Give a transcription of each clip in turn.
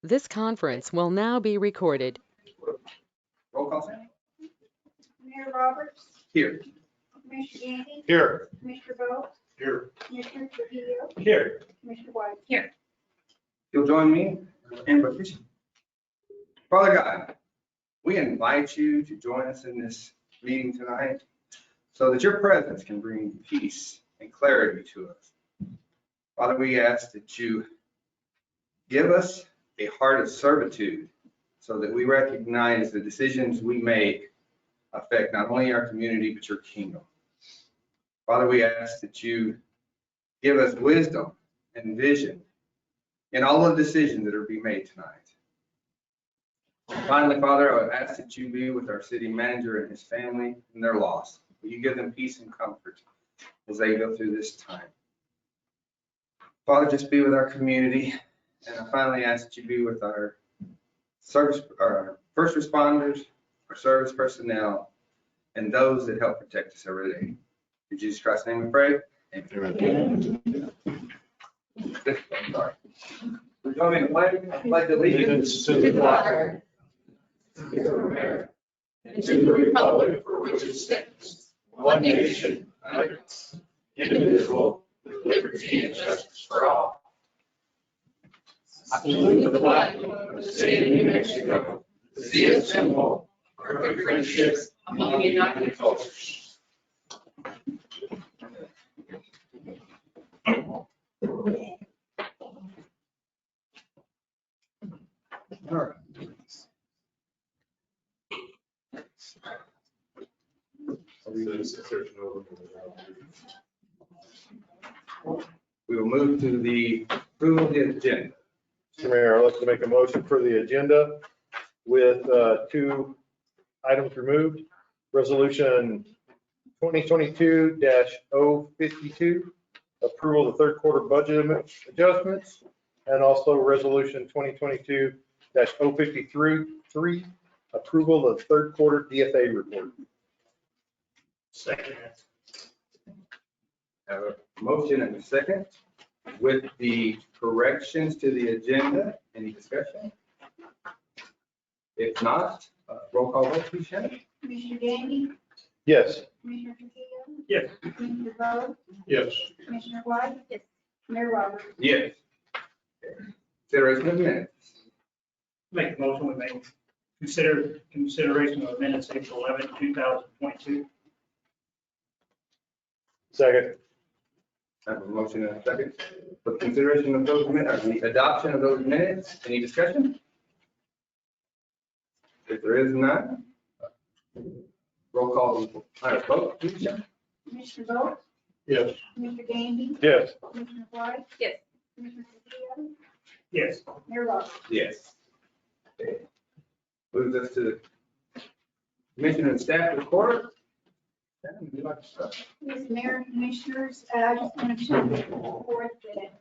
This conference will now be recorded. Roll call, Sam. Mayor Roberts, Here. Commissioner Gandy, Here. Commissioner Bowe, Here. Commissioner Trujillo, Here. Commissioner White. Here. You'll join me in petition. Father God, we invite you to join us in this meeting tonight so that your presence can bring peace and clarity to us. Father, we ask that you give us a heart of servitude so that we recognize the decisions we make affect not only our community, but your kingdom. Father, we ask that you give us wisdom and vision in all the decisions that are being made tonight. Finally, Father, I would ask that you be with our city manager and his family and their loss. Will you give them peace and comfort as they go through this time? Father, just be with our community. And I finally ask that you be with our first responders, our service personnel, and those that help protect us every day. In Jesus Christ's name we pray. Amen. Sorry. We're going to pledge allegiance to the flag of America and to the republic for which it stands, one nation, under God, indivisible, with liberty and justice for all. I salute the flag of the state of New Mexico, to see a symbol of perfect friendship among united cultures. All right. We will move to the approval of the agenda. Mr. Mayor, I'd like to make a motion for the agenda with two items removed. Resolution 2022-052, approval of the third quarter budget adjustments, and also resolution 2022-053, approval of the third quarter Dfa report. Second. Have a motion and a second with the corrections to the agenda. Any discussion? If not, roll call vote, please, Shannon. Commissioner Gandy, Yes. Commissioner Trujillo, Yes. Commissioner Bowe, Yes. Commissioner White. Yes. Mayor Roberts. Yes. Consideration of minutes. Make a motion, we make consideration of minutes April 11, 2022. Second. I have a motion and a second for consideration of those minutes, or the adoption of those minutes. Any discussion? If there is none, roll call vote, please, Shannon. Commissioner Bowe, Yes. Commissioner Gandy, Yes. Commissioner White. Yes. Commissioner Trujillo, Yes. Mayor Roberts. Yes. Okay. Moves us to the commission and staff report. Shannon, would you like to start? Yes, Mayor and Commissioners, I just want to show you the report that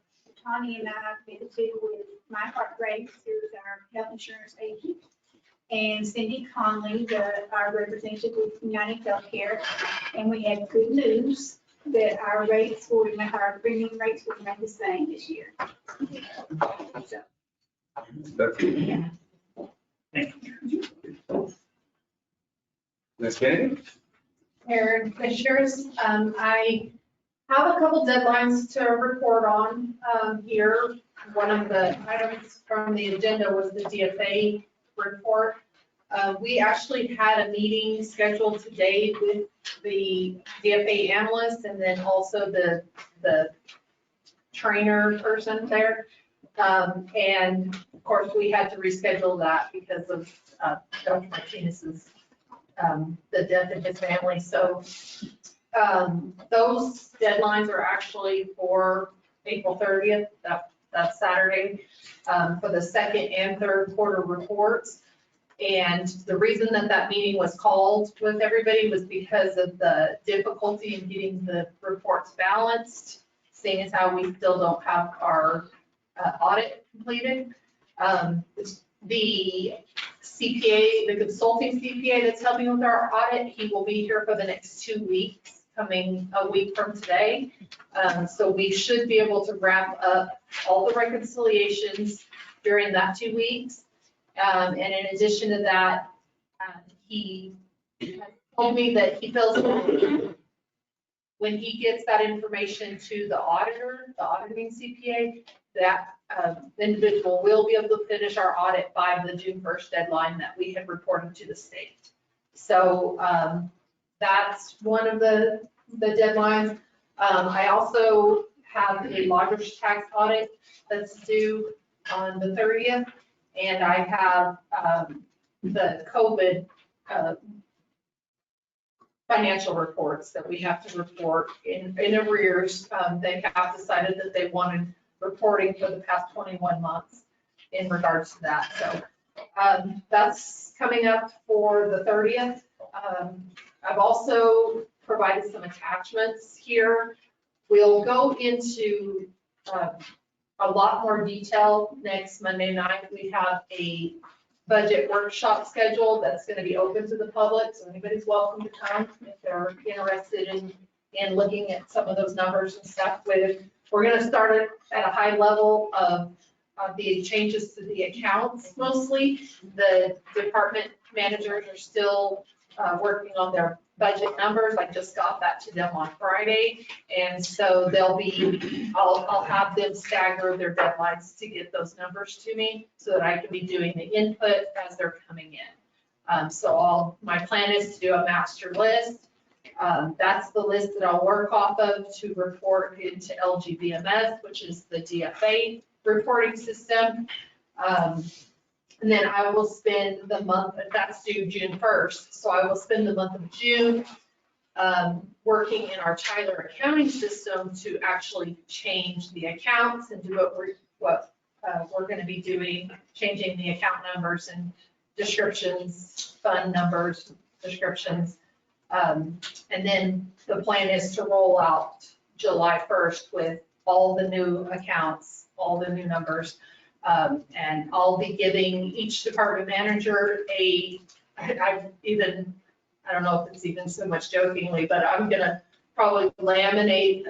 Tony and I visited with My Heart Grace, who's our health insurance agent, and Cindy Conley, our representative with United Healthcare. And we had good news that our premium rates will remain the same this year. So, That's it. Thank you. Ms. Kennedy? Mayor and Commissioners, I have a couple deadlines to report on here. One of the items from the agenda was the DFA report. We actually had a meeting scheduled today with the DFA analyst and then also the trainer person there. And of course, we had to reschedule that because of Dr. Martinez's the death of his family. So those deadlines are actually for April 30th, that's Saturday, for the second and third quarter reports. And the reason that meeting was called with everybody was because of the difficulty in getting the reports balanced, seeing as how we still don't have our audit completed. The CPA, the consulting CPA that's helping with our audit, he will be here for the next 2 weeks, coming a week from today. So we should be able to wrap up all the reconciliations during that 2 weeks. And in addition to that, he told me that he feels when he gets that information to the auditor, the auditing CPA, that individual will be able to finish our audit by the June 1st deadline that we had reported to the state. So that's one of the deadlines. I also have a lodger's tax audit that's due on the 30th, and I have the COVID financial reports that we have to report in arrears. They have decided that they wanted reporting for the past 21 months in regards to that. So that's coming up for the 30th. I've also provided some attachments here. We'll go into a lot more detail next Monday night. We have a budget workshop scheduled that's going to be open to the public, so anybody's welcome to come if they're interested in looking at some of those numbers and stuff. We're going to start it at a high level of the changes to the accounts mostly. The department managers are still working on their budget numbers. I just got that to them on Friday. And so I'll have them stagger their deadlines to get those numbers to me so that I can be doing the input as they're coming in. So my plan is to do a master list. That's the list that I'll work off of to report into LGBMS, which is the Dfa reporting system. And then I will spend the month, that's due June 1st, so I will spend the month of June working in our Tyler accounting system to actually change the accounts and do what we're going to be doing, changing the account numbers and descriptions, fund numbers, descriptions. And then the plan is to roll out July 1st with all the new accounts, all the new numbers. And I'll be giving each department manager I don't know if it's even so much jokingly, but I'm gonna probably laminate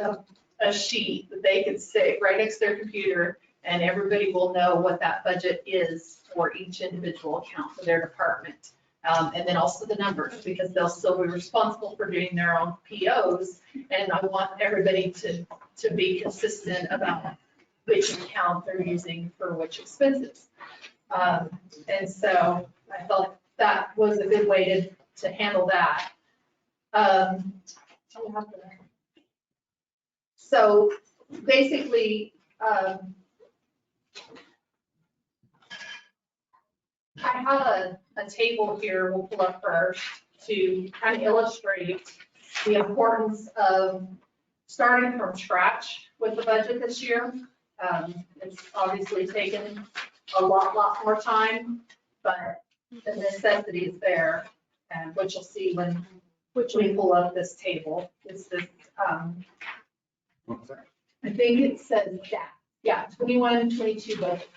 a sheet that they can stick right next to their computer, and everybody will know what that budget is for each individual account for their department. And then also the numbers, because they'll still be responsible for doing their own POs, and I want everybody to be consistent about which account they're using for which expenses. And so I felt that was a good way to handle that. So basically, I have a table here we'll pull up first to kind of illustrate the importance of starting from scratch with the budget this year. It's obviously taken a lot more time, but the necessity is there, and what you'll see when we pull up this table is this, I think it says that, yeah, 21, 22 budget.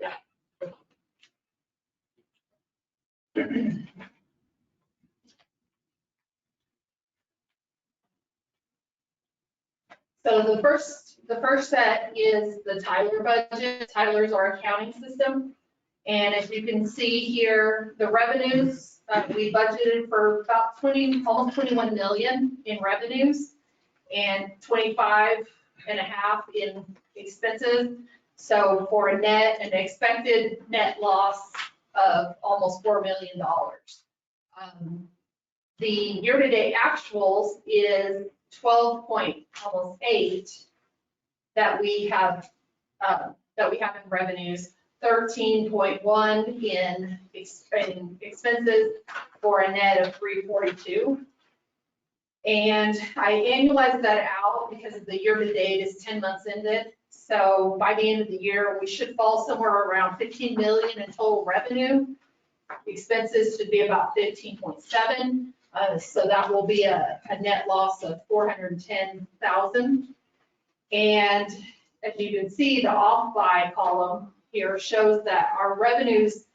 Yeah. So the first set is the Tyler budget. Tyler's our accounting system. And as you can see here, the revenues, we budgeted for about almost 21 million in revenues and 25.5 in expenses. So for an expected net loss of almost $4 million. The year-to-date actuals is 12.8 that we have in revenues, 13.1 in expenses for a net of 342. And I annualized that out because the year-to-date is 10 months ended. So by the end of the year, we should fall somewhere around 15 million in total revenue. Expenses should be about 15.7. So that will be a net loss of 410,000. And as you can see, the off by column here shows that our revenues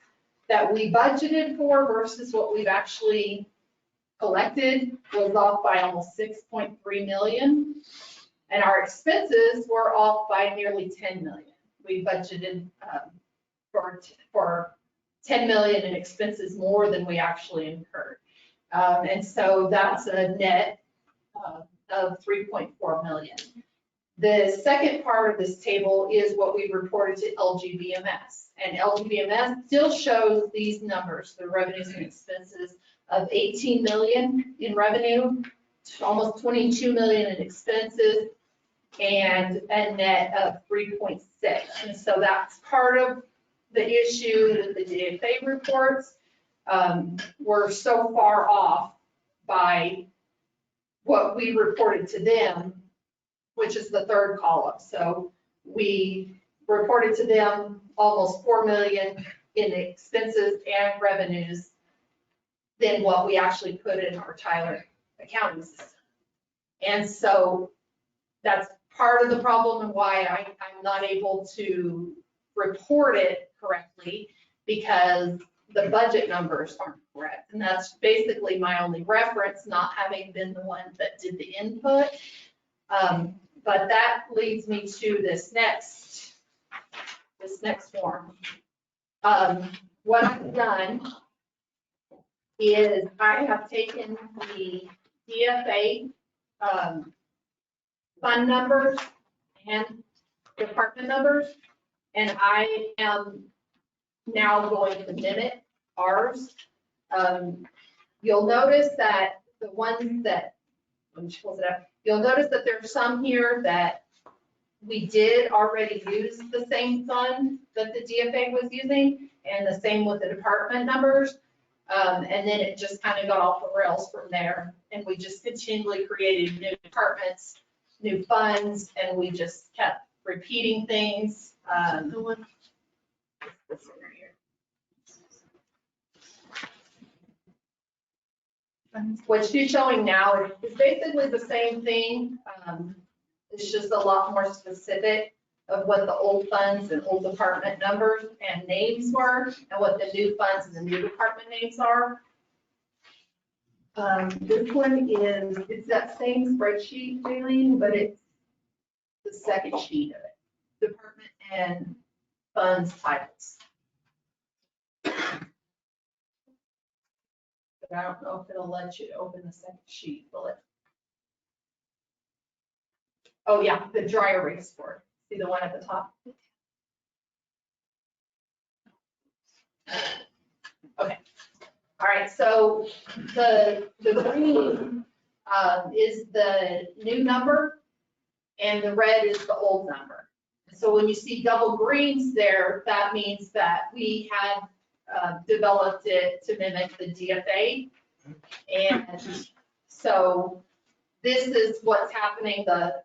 that we budgeted for versus what we've actually collected was off by almost 6.3 million. And our expenses were off by nearly 10 million. We budgeted for 10 million in expenses more than we actually incurred. And so that's a net of 3.4 million. The second part of this table is what we reported to LGBMS. And LGBMS still shows these numbers, the revenues and expenses of 18 million in revenue, almost 22 million in expenses, and a net of 3.6. And so that's part of the issue with the Dfa reports. We're so far off by what we reported to them, which is the third column. So we reported to them almost 4 million in expenses and revenues than what we actually put in our Tyler accounting system. And so that's part of the problem and why I'm not able to report it correctly, because the budget numbers aren't correct. And that's basically my only reference, not having been the one that did the input. But that leads me to this next form. What I've done is I have taken the DFA fund numbers and department numbers, and I am now going to mimic ours. You'll notice that the ones that, let me close it up. You'll notice that there's some here that we did already use the same fund that the DFA was using, and the same with the department numbers. And then it just kind of got off the rails from there. And we just continually created new departments, new funds, and we just kept repeating things. What she's showing now is basically the same thing. It's just a lot more specific of what the old funds and old department numbers and names were, and what the new funds and the new department names are. This one is, it's that same spreadsheet, Jaylene, but it's the second sheet of it, department and funds titles. But I don't know if it'll let you open the second sheet, will it? Oh yeah, the dry erase board. See the one at the top? Okay. All right, so the green is the new number and the red is the old number. So when you see double greens there, that means that we had developed it to mimic the DFA. And so this is what's happening to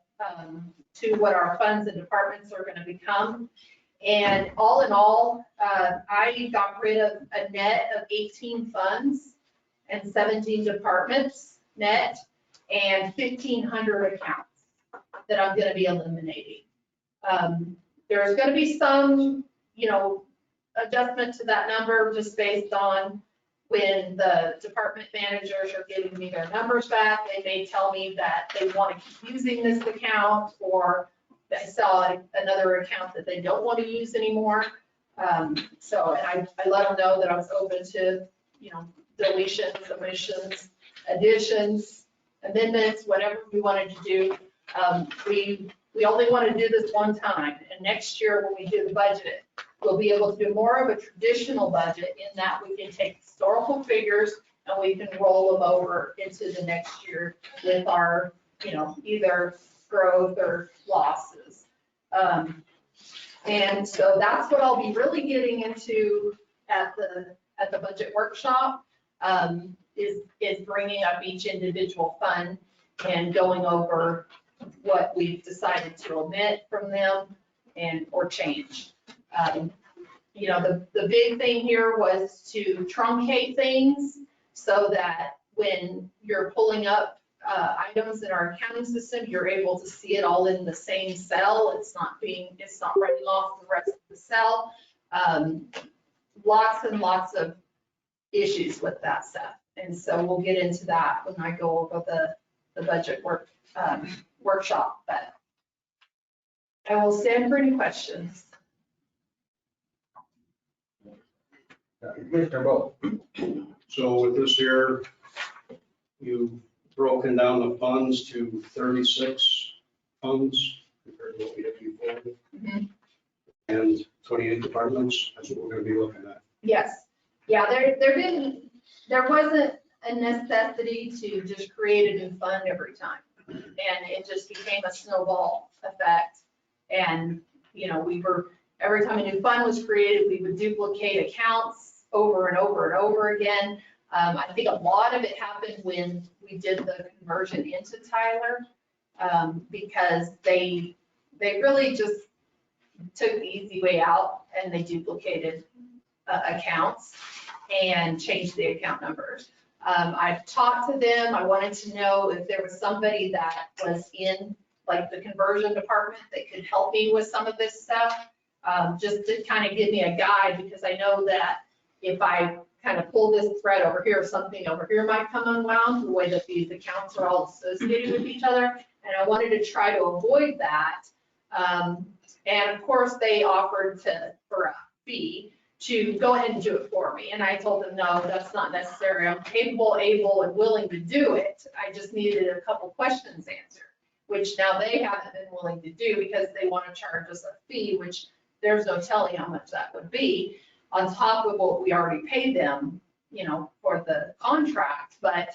what our funds and departments are going to become. And all in all, I got rid of a net of 18 funds and 17 departments net and 1,500 accounts that I'm going to be eliminating. There's going to be some, adjustment to that number just based on when the department managers are giving me their numbers back. They may tell me that they want to keep using this account, or they saw another account that they don't want to use anymore. So, and I let them know that I was open to, deletions, omissions, additions, amendments, whatever we wanted to do. We only want to do this one time, and next year when we do the budget, we'll be able to do more of a traditional budget in that we can take historical figures and we can roll them over into the next year with our, either growth or losses. And so that's what I'll be really getting into at the budget workshop, is bringing up each individual fund and going over what we've decided to omit from them or change. The big thing here was to truncate things so that when you're pulling up items in our accounting system, you're able to see it all in the same cell. It's not running off the rest of the cell. Lots and lots of issues with that stuff. And so we'll get into that when I go over the budget work workshop, but I will stand for any questions. Commissioner Bowe. So with this here, you've broken down the funds to 36 funds compared to what we had before. Mhm. And 28 departments, that's what we're gonna be looking at. Yes, yeah, there wasn't a necessity to just create a new fund every time. And it just became a snowball effect. And, every time a new fund was created, we would duplicate accounts over and over and over again. I think a lot of it happened when we did the conversion into Tyler, because they really just took the easy way out and they duplicated accounts and changed the account numbers. I've talked to them. I wanted to know if there was somebody that was in like the conversion department that could help me with some of this stuff, just to kind of give me a guide, because I know that if I kind of pull this thread over here, something over here might come unwound, the way that these accounts are all associated with each other. And I wanted to try to avoid that. And of course, they offered for a fee to go ahead and do it for me. And I told them, no, that's not necessary. I'm capable, able, and willing to do it. I just needed a couple questions answered, which now they haven't been willing to do because they want to charge us a fee, which there's no telling how much that would be on top of what we already paid them, for the contract. But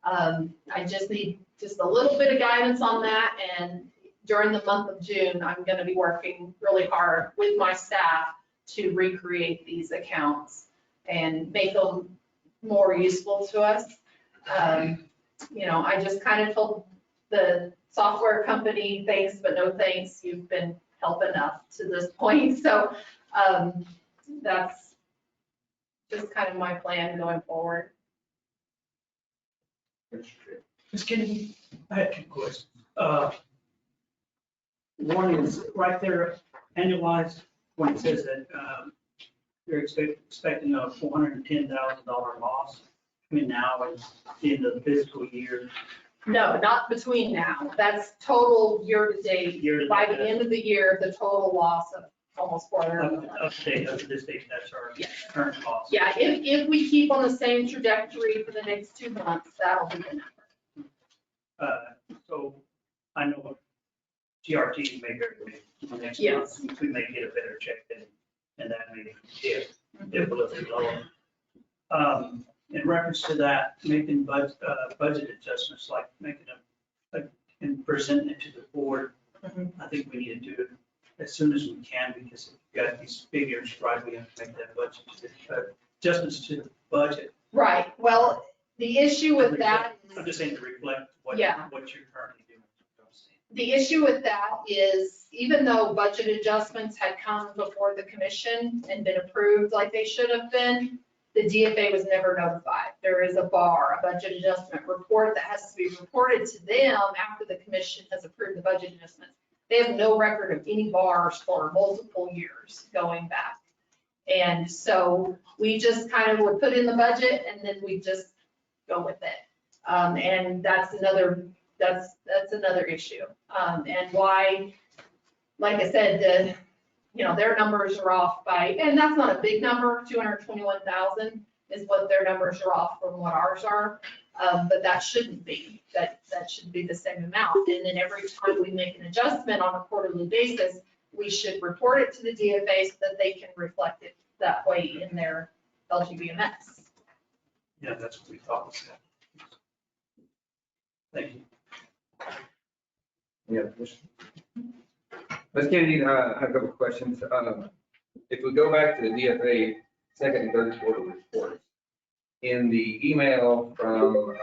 I just need just a little bit of guidance on that. And during the month of June, I'm going to be working really hard with my staff to recreate these accounts and make them more useful to us. I just kind of told the software company, thanks, but no thanks. You've been helping enough to this point. So that's just kind of my plan going forward. Ms. Kennedy, I had two questions. One is right there, annualized, when it says that you're expecting a $410,000 loss between now and the end of the fiscal year. No, not between now. That's total year to date. By the end of the year, the total loss of almost $400,000. Up to this date, that's our Yes. current cost. Yeah, if we keep on the same trajectory for the next 2 months, that'll be the number. So I know GRT may vary next Yes. month. We may get a better check and that may dip a little bit lower. In reference to that, making budget adjustments, like making and presenting it to the board, I think we need to do it as soon as we can, because if you've got these figures, right, we have to make that budget, adjustments to the budget. Right, well, the issue with that is. I'm just saying to reflect what Yeah. you're currently doing. The issue with that is, even though budget adjustments had come before the commission and been approved like they should have been, the DFA was never notified. There is a bar, a budget adjustment report that has to be reported to them after the commission has approved the budget adjustments. They have no record of any bars for multiple years going back. And so we just kind of would put in the budget and then we just go with it. And that's another issue. And why, like I said, their numbers are off by, and that's not a big number, 221,000 is what their numbers are off from what ours are. But that shouldn't be, that should be the same amount. And then every time we make an adjustment on a quarterly basis, we should report it to the DFA so that they can reflect it that way in their LGBMS. Yeah, that's what we thought. Thank you. Yeah. Ms. Kennedy, I have a couple of questions. If we go back to the DFA second and third quarter reports, in the email from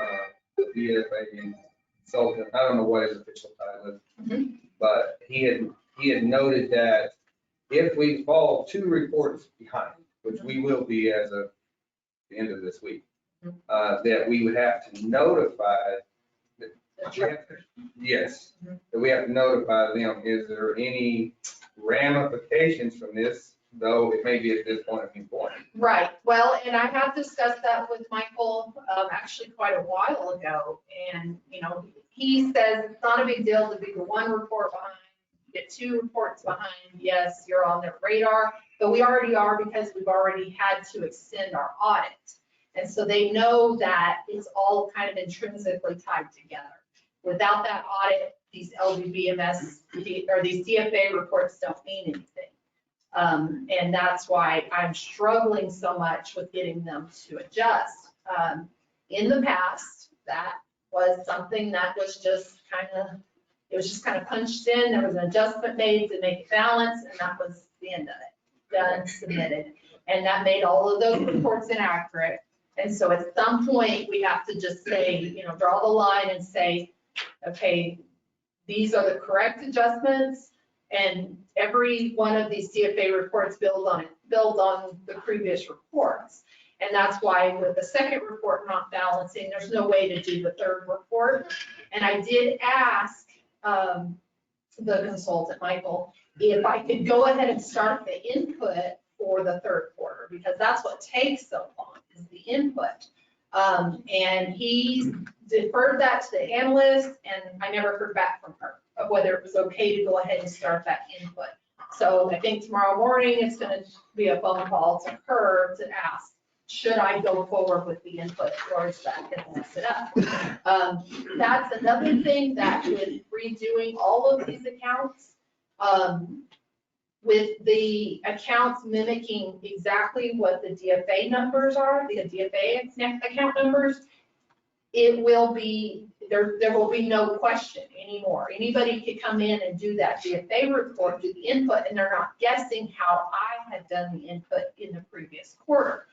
the DFA consultant, I don't know what his official title is, but he had noted that if we fall 2 reports behind, which we will be as of the end of this week, that we would have to notify. Yes, that we have to notify them. Is there any ramifications from this though it may be at this point of viewpoint. Right, well, and I have discussed that with Michael, actually quite a while ago. And, you know, he says it's not a big deal to be the one report behind, get 2 reports behind. Yes, you're on their radar, but we already are because we've already had to extend our audit. And so they know that it's all kind of intrinsically tied together. Without that audit, these LBBMS or these DFA reports don't mean anything. And that's why I'm struggling so much with getting them to adjust. In the past, that was something that was just it was just kind of punched in, there was an adjustment made to make it balance, and that was the end of it. Done, submitted. And that made all of those reports inaccurate. And so at some point, we have to just say, you know, draw the line and say, okay, these are the correct adjustments. And every one of these DFA reports build on the previous reports. And that's why with the second report not balancing, there's no way to do the third report. And I did ask the consultant, Michael, if I could go ahead and start the input for the third quarter, because that's what takes so long, is the input. And he deferred that to the analyst, and I never heard back from her of whether it was okay to go ahead and start that input. So I think tomorrow morning it's going to be a phone call to her to ask, should I go forward with the input, or is that going to mess it up? That's another thing that with redoing all of these accounts, with the accounts mimicking exactly what the DFA numbers are, the DFA account numbers, it will be, there will be no question anymore. Anybody could come in and do that DFA report, do the input, and they're not guessing how I had done the input in the previous quarter.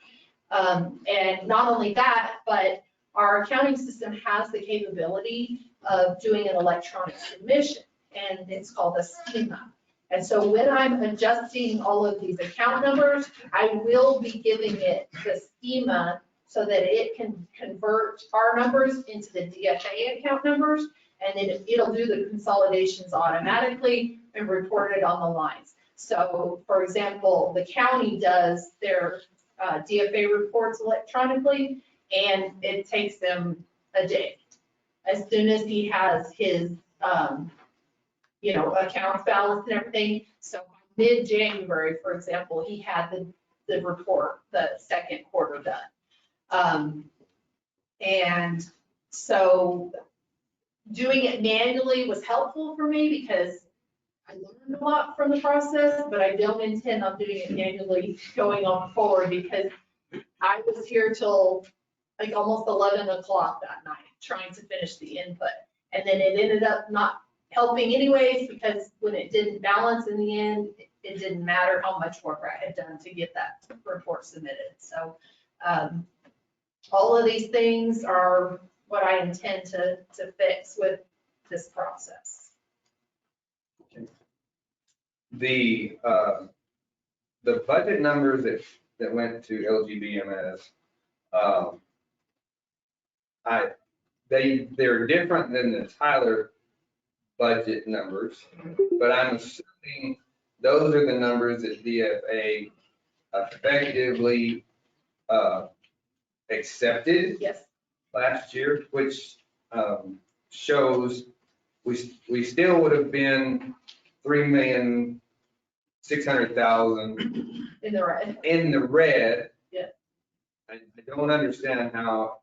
And not only that, but our accounting system has the capability of doing an electronic submission, and it's called a schema. And so when I'm adjusting all of these account numbers, I will be giving it the schema so that it can convert our numbers into the DFA account numbers, and then it'll do the consolidations automatically and report it on the lines. So for example, the county does their DFA reports electronically, and it takes them a day. As soon as he has his accounts balanced and everything. So mid-January, for example, he had the report, the second quarter done. And so doing it manually was helpful for me because I learned a lot from the process, but I don't intend on doing it manually going on forward, because I was here till like almost 11 o'clock that night trying to finish the input. And then it ended up not helping anyways, because when it didn't balance in the end, it didn't matter how much work I had done to get that report submitted. So all of these things are what I intend to fix with this process. The budget numbers that went to LGBMS, they're different than the Tyler budget numbers, but I'm assuming those are the numbers that DFA effectively accepted Yes. last year, which shows we still would have been 3,600,000 In the red. in the red. Yeah. I don't understand how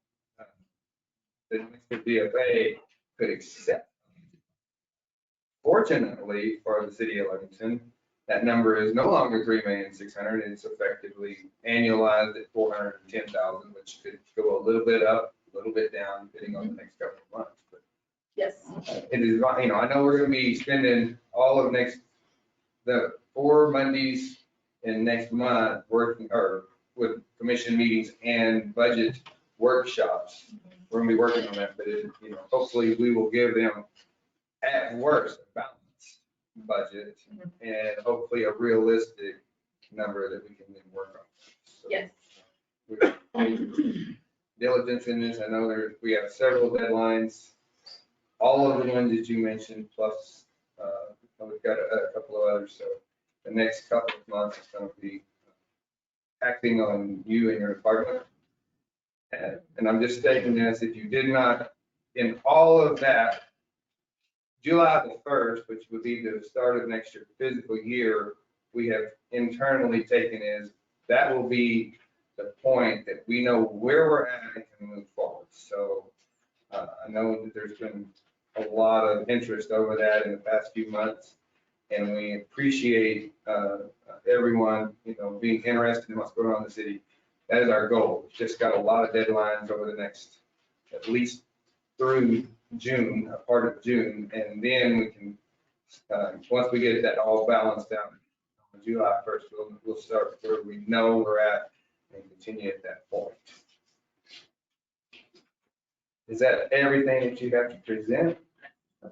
the DFA could accept. Fortunately for the city of Livingston, that number is no longer 3,600,000. It's effectively annualized at 410,000, which could go a little bit up, a little bit down, depending on the next couple of months. But Yes. it is, I know we're going to be spending all of the 4 Mondays in next month working or with commission meetings and budget workshops. We're going to be working on that, but hopefully we will give them at worst a balanced budget and hopefully a realistic number that we can then work on. So Yes. we're diligence in this. I know we have several deadlines, all of the ones that you mentioned, plus we've got a couple of others. So the next couple of months is going to be acting on you and your department. And I'm just stating this, if you did not, in all of that, July the 1st, which would be the start of next year's fiscal year, we have internally taken is, that will be the point that we know where we're at and can move forward. So I know that there's been a lot of interest over that in the past few months, and we appreciate everyone, being interested in what's going on in the city. That is our goal. Just got a lot of deadlines over the next, at least through June, a part of June, and then we can, once we get that all balanced out, on July 1st, we'll start where we know we're at and continue at that point. Is that everything that you have to present?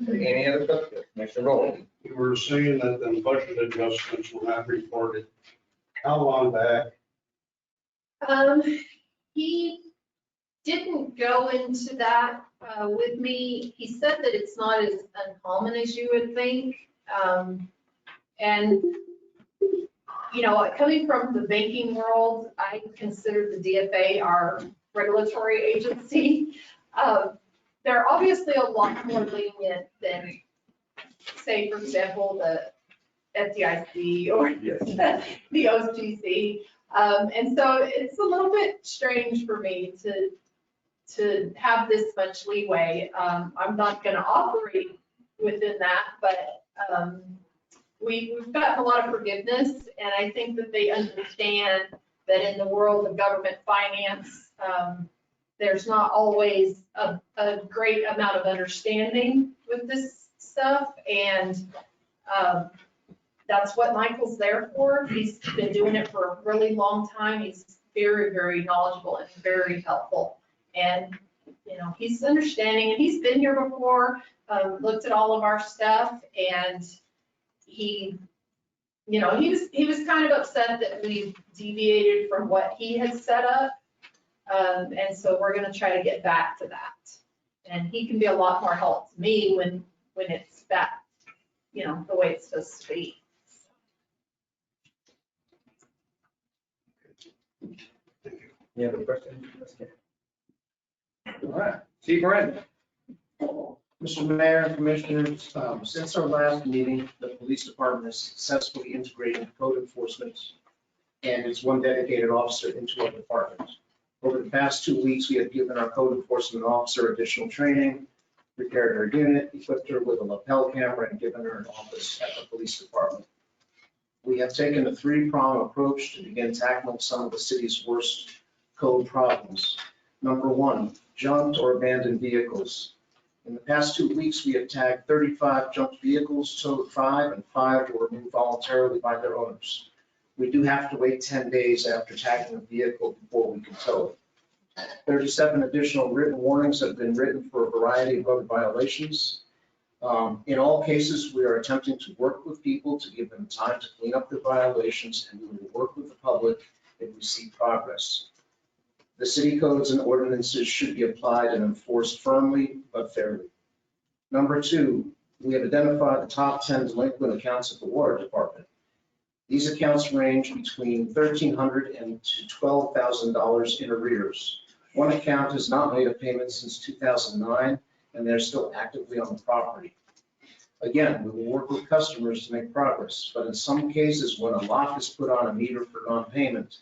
Any other questions? Commissioner Rowland? You were saying that the budget adjustments were not reported. How long back? He didn't go into that with me. He said that it's not as uncommon as you would think. And, coming from the banking world, I consider the DFA our regulatory agency. They're obviously a lot more lenient than, say, for example, the FDIC or the OCC. And so it's a little bit strange for me to have this much leeway. I'm not going to operate within that, but we've gotten a lot of forgiveness, and I think that they understand that in the world of government finance, there's not always a great amount of understanding with this stuff, and that's what Michael's there for. He's been doing it for a really long time. He's very, very knowledgeable and very helpful. And, he's understanding, and he's been here before, looked at all of our stuff, and he was kind of upset that we deviated from what he had set up. And so we're going to try to get back to that. And he can be a lot more help to me when it's back, the way it's supposed to be. Any other questions? All right, Chief Miranda. Mr. Mayor and Commissioners, since our last meeting, the police department has successfully integrated code enforcement and its one dedicated officer into our department. Over the past 2 weeks, we have given our code enforcement officer additional training, prepared her unit, equipped her with a lapel camera, and given her an office at the police department. We have taken a three-pronged approach to begin tackling some of the city's worst code problems. Number one, junked or abandoned vehicles. In the past 2 weeks, we have tagged 35 junked vehicles, towed 5, and 5 were removed voluntarily by their owners. We do have to wait 10 days after tagging a vehicle before we can tow it. 37 additional written warnings have been written for a variety of other violations. In all cases, we are attempting to work with people to give them time to clean up their violations, and we will work with the public if we see progress. The city codes and ordinances should be applied and enforced firmly but fairly. Number two, we have identified the top 10 delinquent accounts at the water department. These accounts range between $1,300 and $12,000 in arrears. One account has not made a payment since 2009, and they're still actively on the property. Again, we will work with customers to make progress, but in some cases, when a lock is put on a meter for non-payment,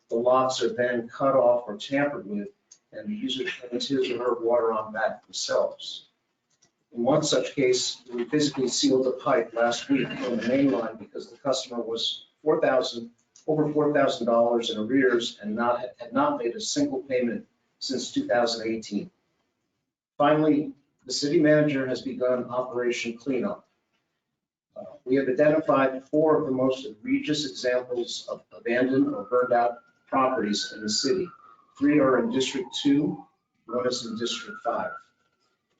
the locks are then cut off or tampered with, and the user turns his or her water on back themselves. In one such case, we physically sealed a pipe last week from the main line because the customer was over $4,000 in arrears and had not made a single payment since 2018. Finally, the city manager has begun Operation Cleanup. We have identified 4 of the most egregious examples of abandoned or burned out properties in the city. 3 are in District 2, 1 is in District 5.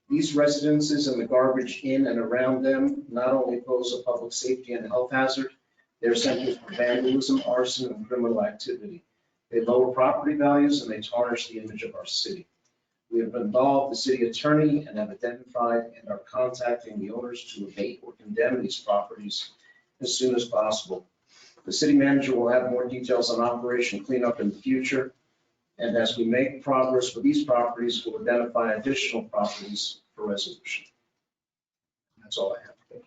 These residences and the garbage in and around them not only pose a public safety and health hazard, they're centers for vandalism, arson, and criminal activity. They lower property values and they tarnish the image of our city. We have involved the city attorney and have identified and are contacting the owners to abate or condemn these properties as soon as possible. The city manager will have more details on operation cleanup in the future. And as we make progress with these properties, we'll identify additional properties for resolution. That's all I have. Thank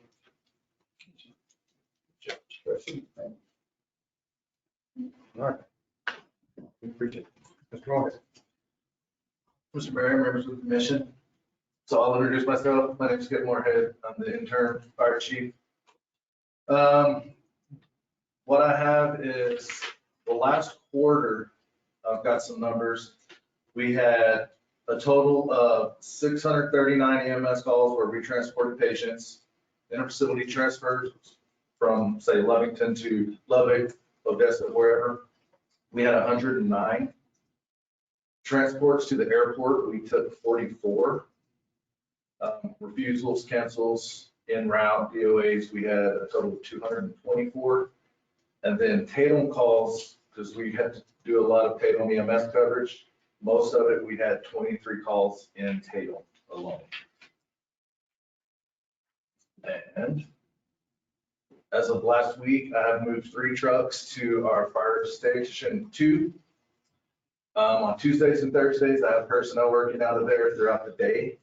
you. All right. Appreciate it. Mr. Morgan. Mr. Mayor, members of the commission. So I'll introduce myself. My name is Skip Moorhead. I'm the intern fire chief. What I have is the last quarter, I've got some numbers. We had a total of 639 EMS calls where we transported patients, interfacility transfers from, say, Lovington to Lubbock, Odessa, wherever. We had 109. Transports to the airport, we took 44. Refusals, cancels, en route, DOAs, we had a total of 224. And then Tatum calls, because we had to do a lot of Tatum EMS coverage. Most of it, we had 23 calls in Tatum alone. And as of last week, I have moved 3 trucks to our fire station 2. On Tuesdays and Thursdays, I have personnel working out of there throughout the day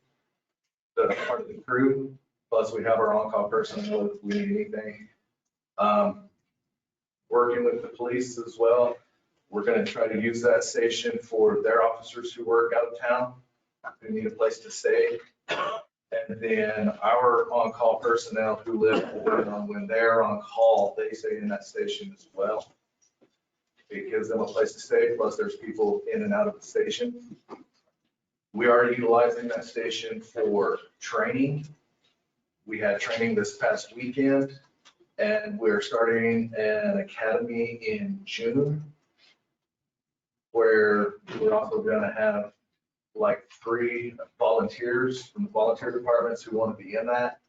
that are part of the crew. Plus, we have our on-call personnel if we need anything. Working with the police as well. We're going to try to use that station for their officers who work out of town, who need a place to stay. And then our on-call personnel who live when they're on call, they stay in that station as well. It gives them a place to stay, plus there's people in and out of the station. We are utilizing that station for training. We had training this past weekend, and we're starting an academy in June, where we're also gonna have like 3 volunteers from the volunteer departments who want to be in that.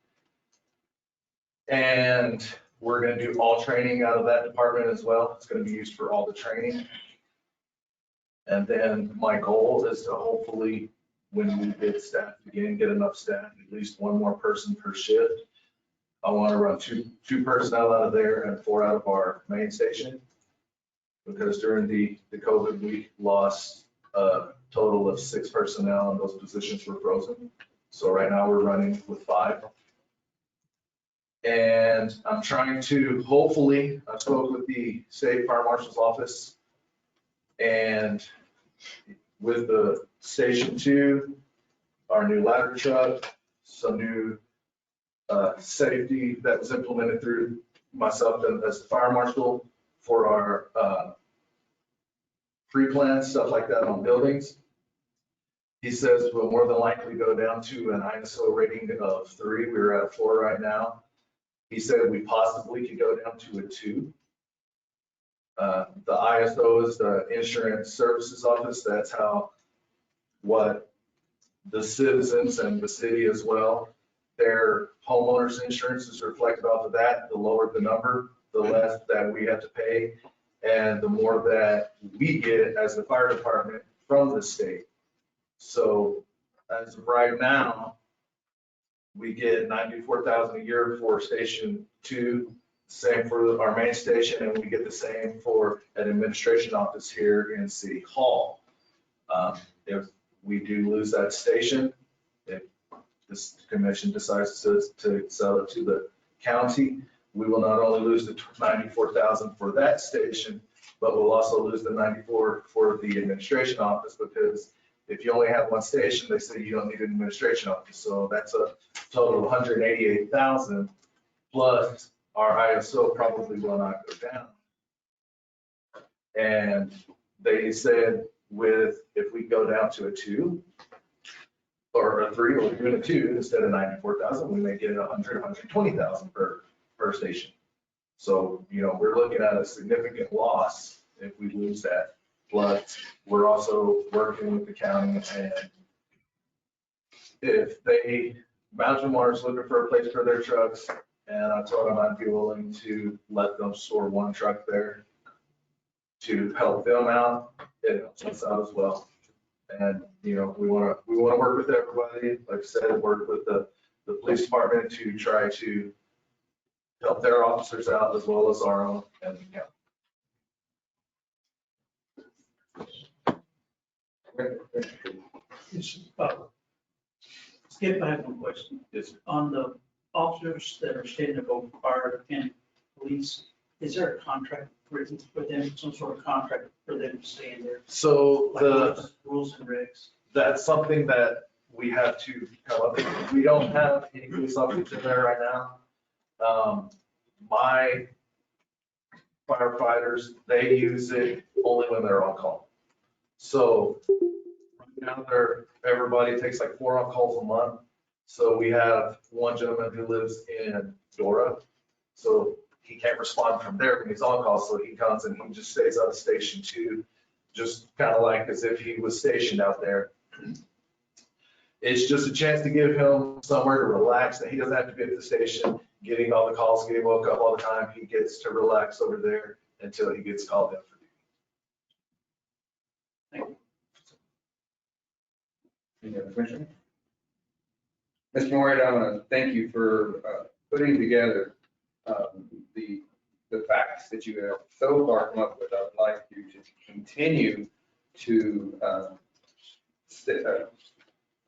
And we're going to do all training out of that department as well. It's going to be used for all the training. And then my goal is to hopefully, when we get staff again, get enough staff, at least 1 more person per shift. I want to run two personnel out of there and 4 out of our main station. Because during the COVID, we lost a total of 6 personnel and those positions were frozen. So right now we're running with 5. And I'm trying to, hopefully, I spoke with the state fire marshal's office, and with the station 2, our new ladder truck, some new safety that was implemented through myself as the fire marshal for our pre-plans, stuff like that on buildings. He says we'll more than likely go down to an ISO rating of 3. We're at a 4 right now. He said we possibly could go down to a 2. The ISO is the Insurance Services Office. That's how what the citizens and the city as well, their homeowners insurance is reflected off of that. The lower the number, the less that we have to pay, and the more that we get as the fire department from the state. So as of right now, we get $94,000 a year for station 2, same for our main station, and we get the same for an administration office here in City Hall. If we do lose that station, if this commission decides to sell it to the county, we will not only lose the $94,000 for that station, but we'll also lose the $94,000 for the administration office, because if you only have 1 station, they say you don't need an administration office. So that's a total of $188,000, plus our ISO probably will not go down. And they said if we go down to a 2 or a 3 or even a 2 instead of $94,000, we may get $120,000 per station. So, we're looking at a significant loss if we lose that. Plus, we're also working with the county, and if Mountain Water's looking for a place for their trucks, and I told them I'd be willing to let them store 1 truck there to help them out. It helps us out as well. And, we want to work with everybody, like I said, work with the police department to try to help their officers out as well as our own. And, yeah. Skip back one question. Yes, On the officers that are stationed at both fire and police, is there a contract written with them, some sort of contract for them to stay in there? so Like rules and regs? that's something that we have to come up with. We don't have any police officers in there right now. My firefighters, they use it only when they're on call. So right now everybody takes like 4 on calls a month. So we have one gentleman who lives in Dora. So he can't respond from there when he's on call. So he comes and he just stays out of station 2, just kind of like as if he was stationed out there. It's just a chance to give him somewhere to relax, that he doesn't have to be at the station, getting all the calls, getting woke up all the time. He gets to relax over there until he gets called in for duty. Any other questions? Mr. Moore, I want to thank you for putting together the facts that you have so far come up with. I would like you to continue to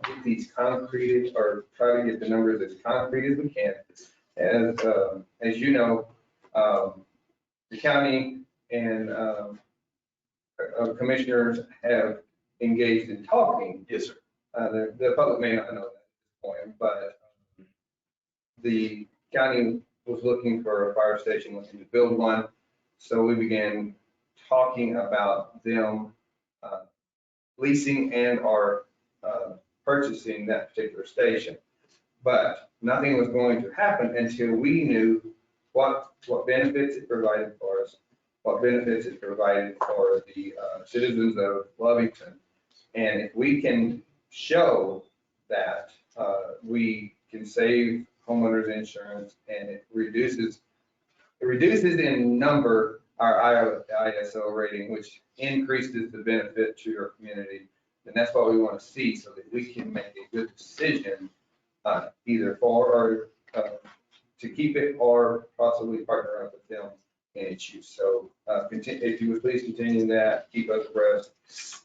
get these concrete, or try to get the numbers as concrete as we can. As you know, the county and commissioners have engaged in talking. Yes, sir. The public may not know that at this point, but the county was looking for a fire station, looking to build one. So we began talking about them leasing and or purchasing that particular station. But nothing was going to happen until we knew what benefits it provided for us, what benefits it provided for the citizens of Lovington. And if we can show that we can save homeowners insurance, and it reduces in number our ISO rating, which increases the benefit to your community. And that's what we want to see, so that we can make a good decision either for or to keep it, or possibly partner up with them in its use. So if you would please continue that, keep us abreast,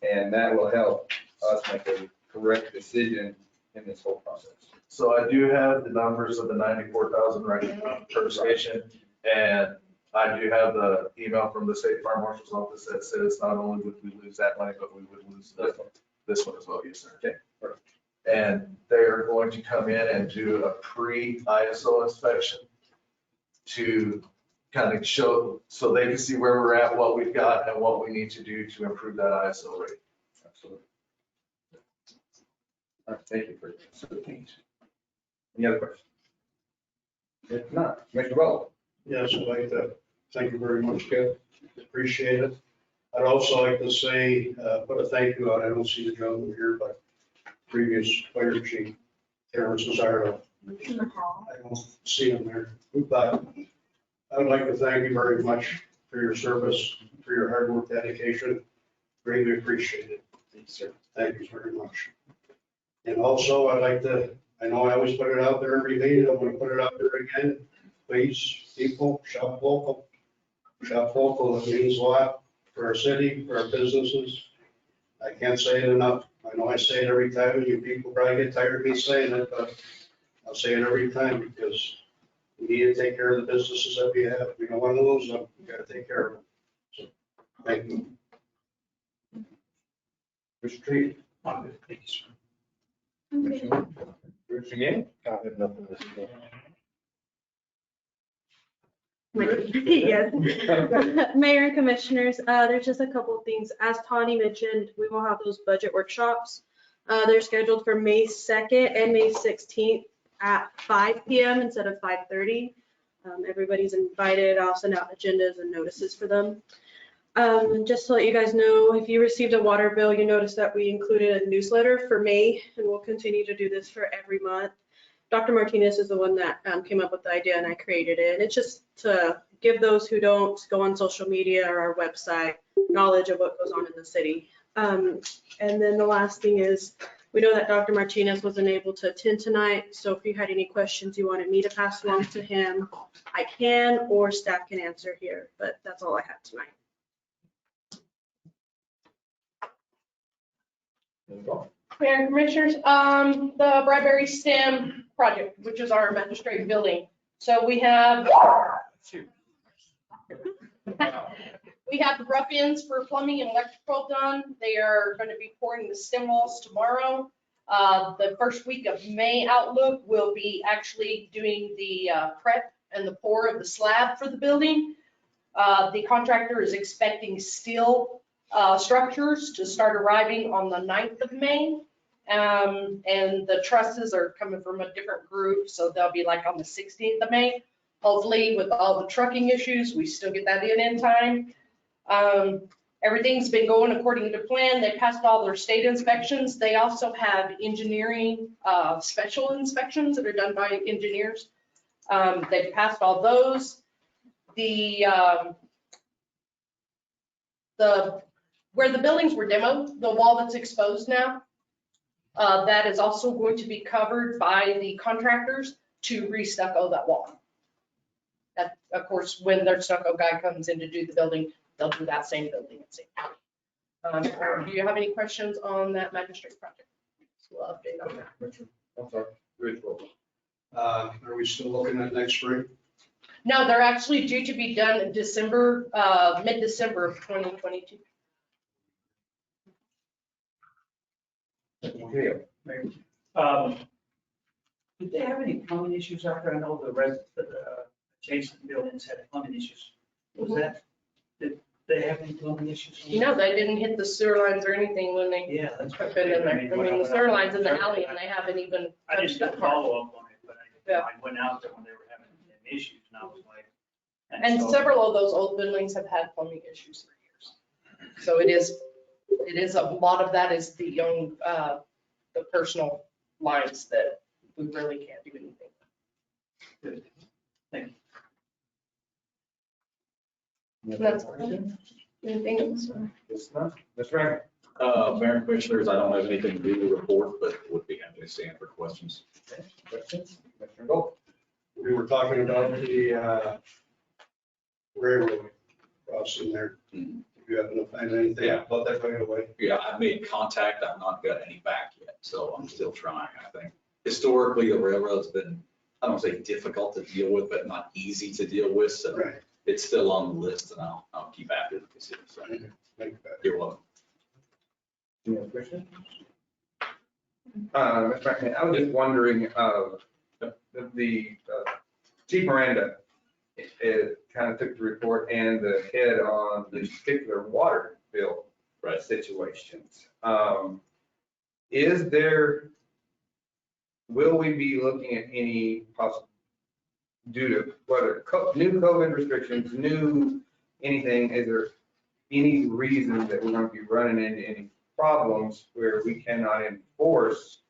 and that will help us make a correct decision in this whole process. So I do have the numbers of the 94,000 right now per station, and I do have the email from the state fire marshal's office that says not only would we lose that money, but we would lose this one as well. Yes, sir. Okay, perfect. And they're going to come in and do a pre-ISO inspection to kind of show, so they can see where we're at, what we've got, and what we need to do to improve that ISO rate. Absolutely. All right, thank you for your things. Any other questions? If not, Commissioner Roll. Yes, I'd like to thank you very much, Kev. Appreciate it. I'd also like to say, put a thank you out. I don't see the gentleman here, but previous fire chief, Terrence Lazaro. I don't see him there. But I would like to thank you very much for your service, for your hard work, dedication. Greatly appreciated. Thank you, sir. Thank you very much. And also, I'd like to, I know I always put it out there every meeting, I'm going to put it out there again. Please, people, shop local. Shop local, it means a lot for our city, for our businesses. I can't say it enough. I know I say it every time, and you people probably get tired of me saying it, but I'll say it every time, because we need to take care of the businesses that we have. We don't want to lose them. We got to take care of them. So, thank you. Mr. Tree. Thank you, sir. Bruce again? I have nothing to say. Yes. Mayor and Commissioners, there's just a couple of things. As Tawny mentioned, we will have those budget workshops. They're scheduled for May 2nd and May 16th at 5 p.m. instead of 5:30. Everybody's invited. I'll send out agendas and notices for them. Just to let you guys know, if you received a water bill, you notice that we included a newsletter for May, and we'll continue to do this for every month. Dr. Martinez is the one that came up with the idea, and I created it. And it's just to give those who don't go on social media or our website knowledge of what goes on in the city. And then the last thing is, We know that Dr. Martinez wasn't able to attend tonight, so if you had any questions you wanted me to pass along to him, I can, or staff can answer here, but that's all I have tonight. Mayor and Commissioners, the Bradbury STEM project, which is our magistrate building. So we have the rough ends for plumbing and electrical done. They are going to be pouring the stem walls tomorrow. The first week of May outlook will be actually doing the prep and the pour of the slab for the building. The contractor is expecting steel structures to start arriving on the 9th of May. And the trusses are coming from a different group, so they'll be like on the 16th of May. Hopefully with all the trucking issues, we still get that in time. Everything's been going according to plan. They passed all their state inspections. They also have engineering special inspections that are done by engineers. They've passed all those. Where the buildings were demoed, the wall that's exposed now, that is also going to be covered by the contractors to re-stucco that wall. That, of course, when their stucco guy comes in to do the building, they'll do that same building at St. Paul. Do you have any questions on that magistrate project? So we'll update on that. I'm sorry, are we still looking at next spring? No, they're actually due to be done in December, mid-December of 2022. Okay. Did they have any plumbing issues out there? I know the adjacent buildings had plumbing issues. Did they have any plumbing issues? No, they didn't hit the sewer lines or anything when they Yeah, that's put what it in there. I mean, the sewer line's in the alley and they haven't even I didn't touched get that part. follow up on it, but Yeah. I went out there when they were having issues and I was like. And so- several of those old buildings have had plumbing issues for years. So it is, a lot of that is the young, the personal lines that we really can't do anything. Good. Thank you. That's anything else? It's not. That's right. Mayor and Commissioners, I don't have anything to do to report, but would be happy to stand for questions. Questions? Commissioner Gold? We were talking about the railroad crossing there. Mhm. You happen to find anything Yeah. about that right away? Yeah, I've made contact. I've not got any back yet, so I'm still trying, I think. Historically, the railroad's been, I don't say difficult to deal with, but not easy to deal with, so Right. it's still on the list and I'll keep after it. So, Thank you. you're welcome. Any other questions? Mr. Franklin, I was just wondering, the Chief Miranda, it kind of took the report and the head on the particular water bill situations. Is there, will we be looking at any possible, due to whether new COVID restrictions, new anything, is there any reason that we're going to be running into any problems where we cannot enforce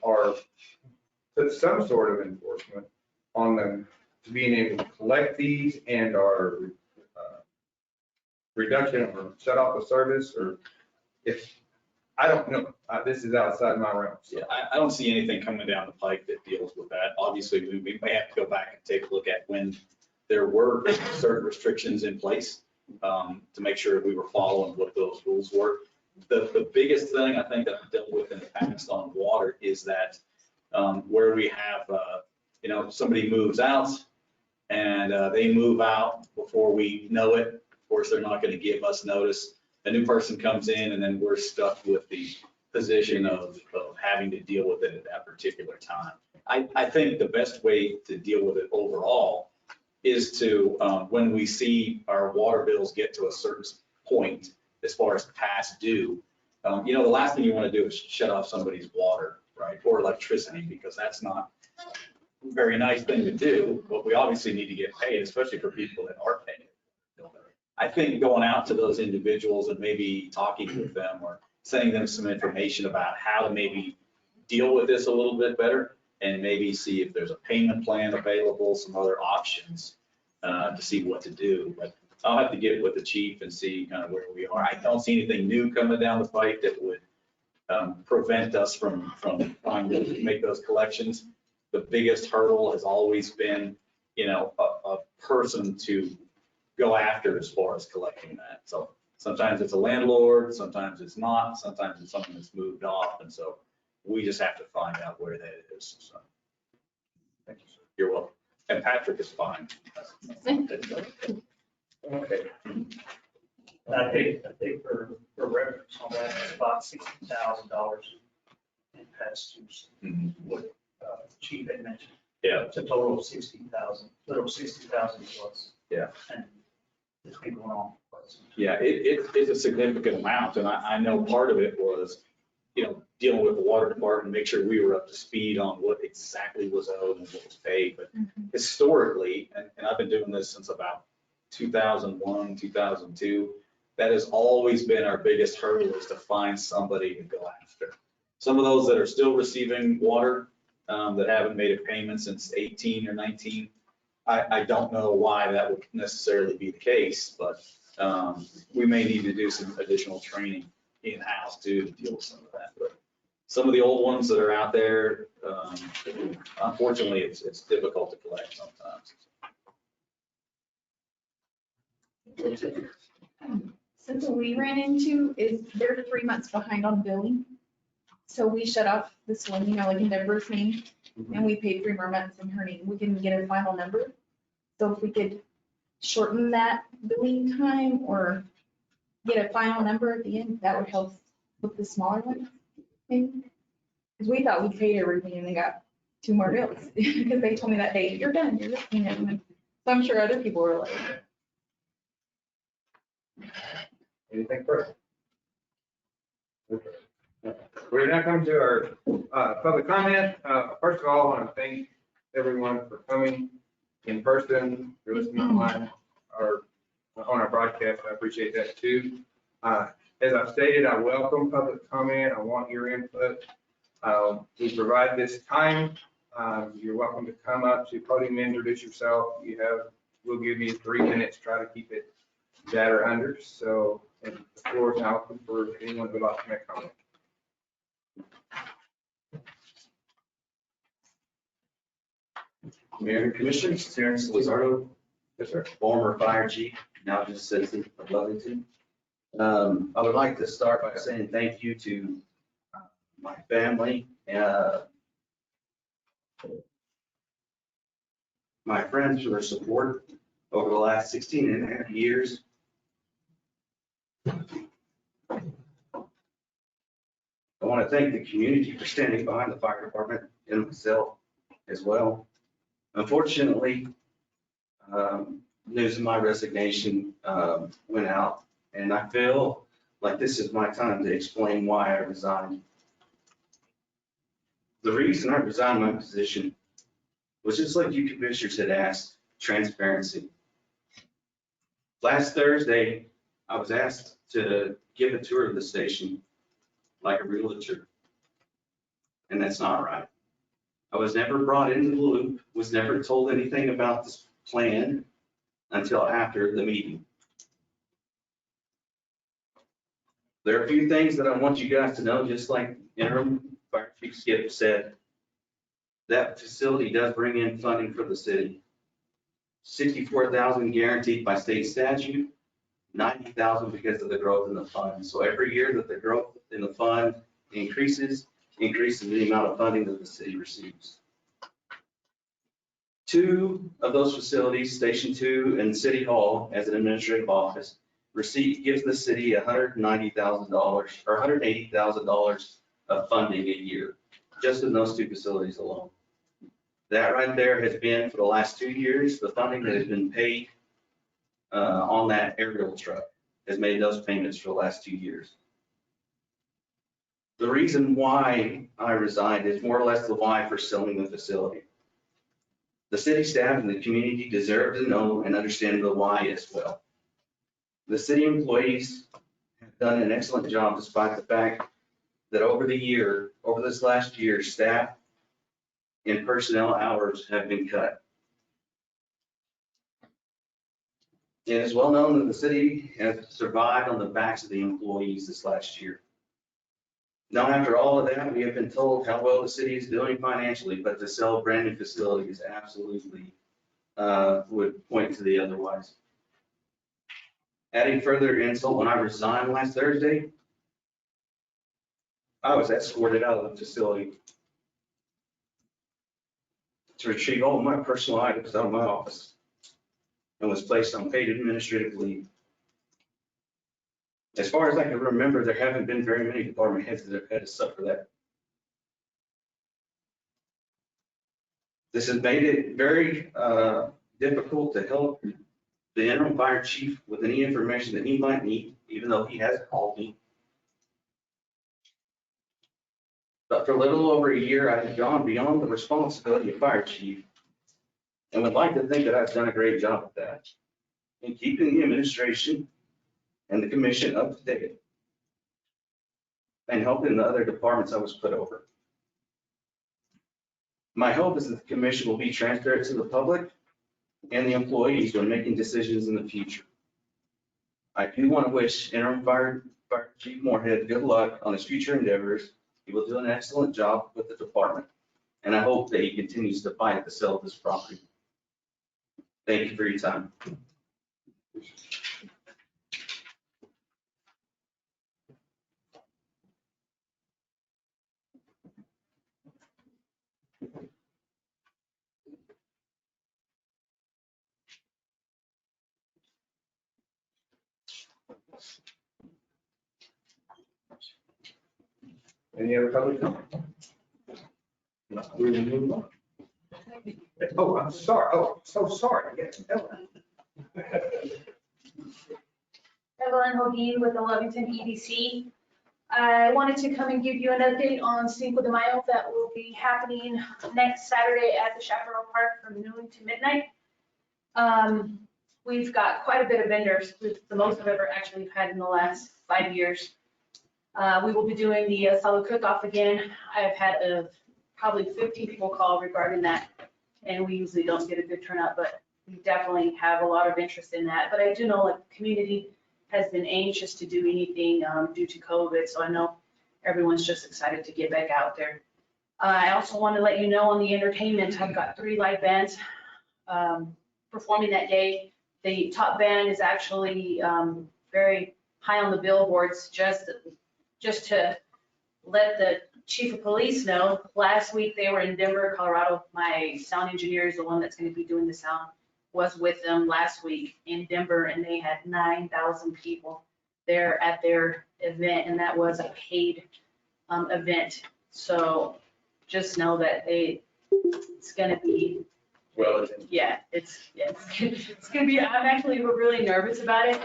or put some sort of enforcement on them to being able to collect these and our reduction or shut off the service, or if, I don't know, this is outside my realm. So. Yeah, I don't see anything coming down the pike that deals with that. Obviously, we may have to go back and take a look at when there were certain restrictions in place to make sure we were following what those rules were. The biggest thing I think that I've dealt with in the past on water is that where we have, somebody moves out and they move out before we know it. Of course, they're not going to give us notice. A new person comes in and then we're stuck with the position of having to deal with it at that particular time. I think the best way to deal with it overall is to, when we see our water bills get to a certain point, as far as past due, the last thing you want to do is shut off somebody's water, right, or electricity, because that's not a very nice thing to do, but we obviously need to get paid, especially for people that are paying. I think going out to those individuals and maybe talking with them or sending them some information about how to maybe deal with this a little bit better and maybe see if there's a payment plan available, some other options to see what to do. But I'll have to get with the chief and see kind of where we are. I don't see anything new coming down the pipe that would prevent us from trying to make those collections. The biggest hurdle has always been, a person to go after as far as collecting that. So sometimes it's a landlord, sometimes it's not, sometimes it's something that's moved off. And so we just have to find out where that is. So thank you, sir. You're welcome. And Patrick is fine. Okay. And I think for reference on that, it's about $60,000 in past dues, what Chief had mentioned. Yeah. It's a total of 60,000, little 60,000 plus. Yeah. And it's been going on. Yeah, it's a significant amount. And I know part of it was, dealing with the water department, make sure we were up to speed on what exactly was owed and what was paid. But historically, and I've been doing this since about 2001, 2002, that has always been our biggest hurdle, is to find somebody to go after. Some of those that are still receiving water, that haven't made a payment since 18 or 19, I don't know why that would necessarily be the case, but we may need to do some additional training in-house too to deal with some of that. But some of the old ones that are out there, unfortunately, it's difficult to collect sometimes. Something we ran into is they're 3 months behind on billing. So we shut off this one, like in Deborah's name, and we paid 3 more months in her name. We can get a final number. So if we could shorten that billing time or get a final number at the end, that would help with the smaller one. Because we thought we paid everything and they got 2 more bills because they told me that day, you're done, you're done. So I'm sure other people were like. Anything further? Okay. We're now coming to our public comment. First of all, I want to thank everyone for coming in person, for listening online, or on our broadcast. I appreciate that too. As I've stated, I welcome public comment. I want your input. We provide this time. You're welcome to come up to the podium and introduce yourself. We'll give you 3 minutes. Try to keep it that or under. So, and the floor is now open for anyone who would like to make a comment. Mayor and Commissioners, Terrence Lizardo. Yes, sir. Former fire chief, now just citizen of Lovington. I would like to start by saying thank you to my family, my friends for their support over the last 16 and a half years. I want to thank the community for standing behind the fire department and myself as well. Unfortunately, news of my resignation went out, and I feel like this is my time to explain why I resigned. The reason I resigned my position was just like you commissioners had asked, transparency. Last Thursday, I was asked to give a tour of the station like a realtor, and that's not right. I was never brought into the loop, was never told anything about this plan until after the meeting. There are a few things that I want you guys to know, just like Interim Fire Chief Skip said. That facility does bring in funding for the city. 64,000 guaranteed by state statute, 90,000 because of the growth in the fund. So every year that the growth in the fund increases the amount of funding that the city receives. 2 of those facilities, Station 2 and City Hall, as an administrative office, gives the city $190,000 or $180,000 of funding a year, just in those 2 facilities alone. That right there has been, for the last 2 years, the funding that has been paid on that aerial truck has made those payments for the last 2 years. The reason why I resigned is more or less the why for selling the facility. The city staff and the community deserve to know and understand the why as well. The city employees have done an excellent job despite the fact that over this last year, staff and personnel hours have been cut. It is well known that the city has survived on the backs of the employees this last year. Now, after all of that, we have been told how well the city is doing financially, but to sell a brand new facility is absolutely, would point to the otherwise. Adding further insult, when I resigned last Thursday, I was escorted out of the facility to retrieve all of my personal items out of my office and was placed on paid administrative leave. As far as I can remember, there haven't been very many department heads that have had to suffer that. This has made it very difficult to help the interim fire chief with any information that he might need, even though he hasn't called me. But for a little over a year, I have gone beyond the responsibility of fire chief and would like to think that I've done a great job at that in keeping the administration and the commission up to date and helping the other departments I was put over. My hope is that the commission will be transparent to the public and the employees when making decisions in the future. I do want to wish interim fire chief Moorhead good luck on his future endeavors. He will do an excellent job with the department, and I hope that he continues to fight the sale of this property. Thank you for your time. Any other public comment? No, we will move on. Oh, I'm sorry. Oh, so sorry. Yes, Ellen. Evelyn Hogan with the Lovington EDC. I wanted to come and give you an update on Cinco de Mayo that will be happening next Saturday at the Chaparral Park from noon to midnight. We've got quite a bit of vendors, the most I've ever actually had in the last 5 years. We will be doing the solo cook-off again. I've had probably 50 people call regarding that, and we usually don't get a good turnout, but we definitely have a lot of interest in that. But I do know the community has been anxious to do anything due to COVID, so I know everyone's just excited to get back out there. I also want to let you know on the entertainment, I've got 3 live bands performing that day. The top band is actually very high on the billboards, just to let the chief of police know. Last week they were in Denver, Colorado. My sound engineer is the one that's going to be doing the sound, was with them last week in Denver, and they had 9,000 people there at their event, and that was a paid event. So just know that it's going to be, Well, yeah, it's going to be, I'm actually really nervous about it.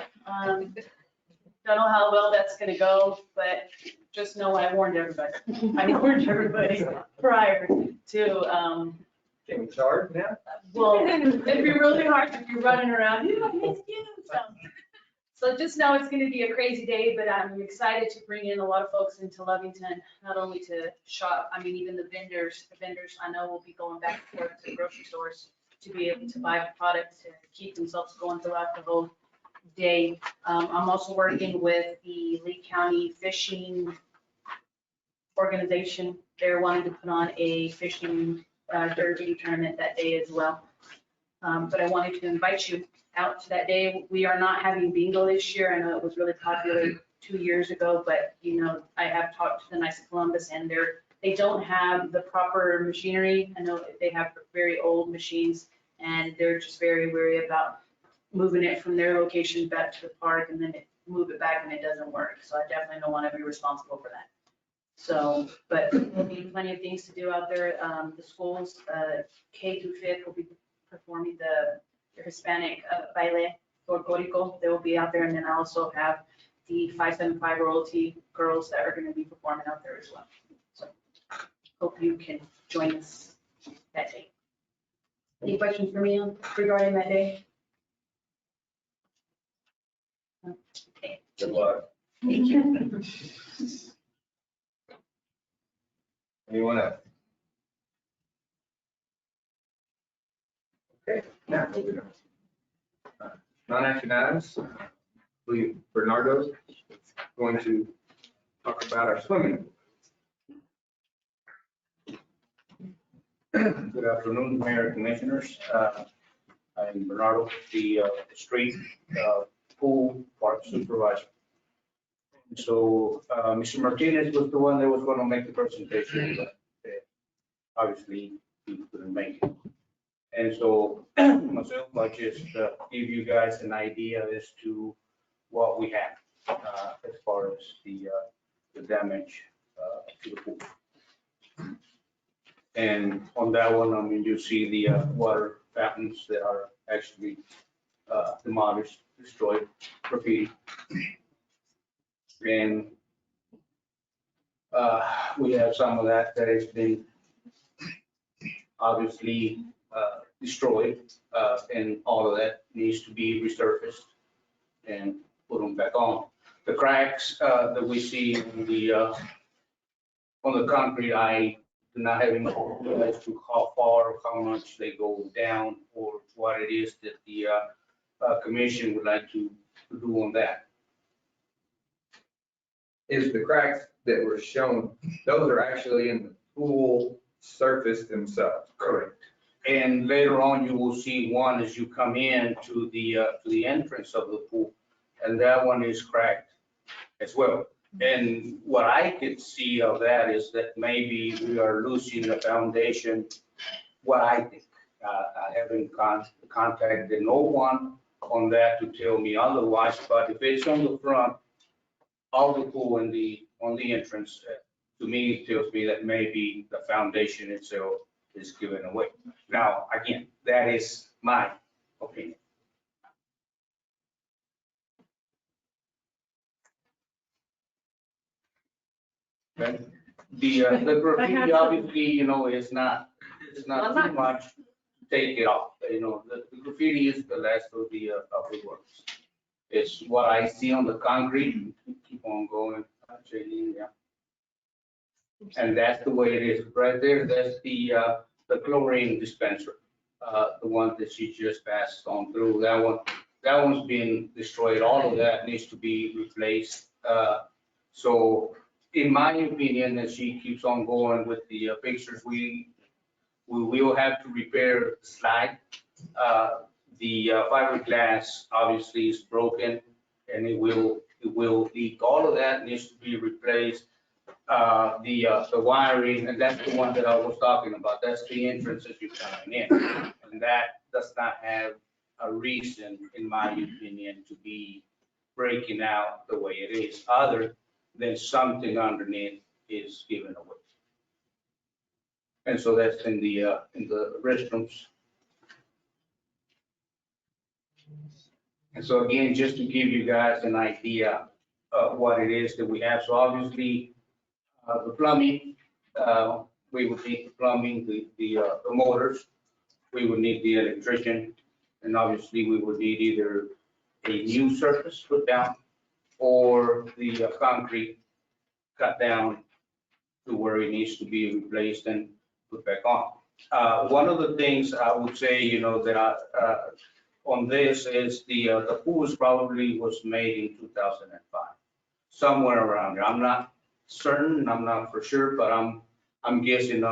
Don't know how well that's going to go, but just know I warned everybody. I warned everybody prior to, can we charge now? well, it'd be really hard if you're running around. So just know it's going to be a crazy day, but I'm excited to bring in a lot of folks into Lovington, not only to shop, I mean, even the vendors I know will be going back and forth to grocery stores to be able to buy products to keep themselves going throughout the whole day. I'm also working with the Lee County Fishing Organization. They're wanting to put on a fishing derby tournament that day as well. But I wanted to invite you out to that day. We are not having bingo this year. I know it was really popular 2 years ago, but I have talked to the Knights of Columbus, and they don't have the proper machinery. I know they have very old machines, and they're just very wary about moving it from their location back to the park and then move it back and it doesn't work. So I definitely don't want to be responsible for that. So, but there'll be plenty of things to do out there. The schools, K through 5th will be performing the Hispanic baile folklorico. They will be out there. And then I also have the 575 royalty girls that are going to be performing out there as well. So hope you can join us that day. Any questions for me regarding that day? Okay. Good luck. Thank you. Anyone else? Okay, now moving on. Non-action items. Bernardo is going to talk about our swimming. Good afternoon, Mayor and Commissioners. I'm Bernardo, the street pool park supervisor. So Mr. Martinez was the one that was going to make the presentation, but obviously he couldn't make it. And so myself, I just give you guys an idea as to what we have as far as the damage to the pool. And on that one, I mean, you see the water fountains that are actually demolished, destroyed, graffiti. And we have some of that has been obviously destroyed, and all of that needs to be resurfaced and put them back on. The cracks that we see on the concrete, I do not have any clue as to how far or how much they go down or what it is that the commission would like to do on that. Is the cracks that were shown, those are actually in the pool surface themselves? Correct. And later on, you will see one as you come in to the entrance of the pool, and that one is cracked as well. And what I could see of that is that maybe we are losing the foundation, what I think. I haven't contacted no one on that to tell me otherwise, but if it's on the front of the pool and on the entrance, to me, it tells me that maybe the foundation itself is given away. Now, again, that is my opinion. Okay. The graffiti obviously, is not too much to take it off. The graffiti is the last of the works. It's what I see on the concrete. Keep on going, JD, yeah. And that's the way it is. Right there, that's the chlorine dispenser, the one that she just passed on through. That one's been destroyed. All of that needs to be replaced. So in my opinion, as she keeps on going with the pictures, we will have to repair the slide. The fiberglass obviously is broken and it will leak. All of that needs to be replaced. The wiring, and that's the one that I was talking about. That's the entrance as you're coming in. And that does not have a reason, in my opinion, to be breaking out the way it is, other than something underneath is given away. And so that's in the restrooms. And so again, just to give you guys an idea of what it is that we have. So obviously, the plumbing, we would need the plumbing, the motors, we would need the electrician, and obviously we would need either a new surface put down or the concrete cut down to where it needs to be replaced and put back on. One of the things I would say, that on this is the pool probably was made in 2005, somewhere around there. I'm not certain, I'm not for sure, but I'm guessing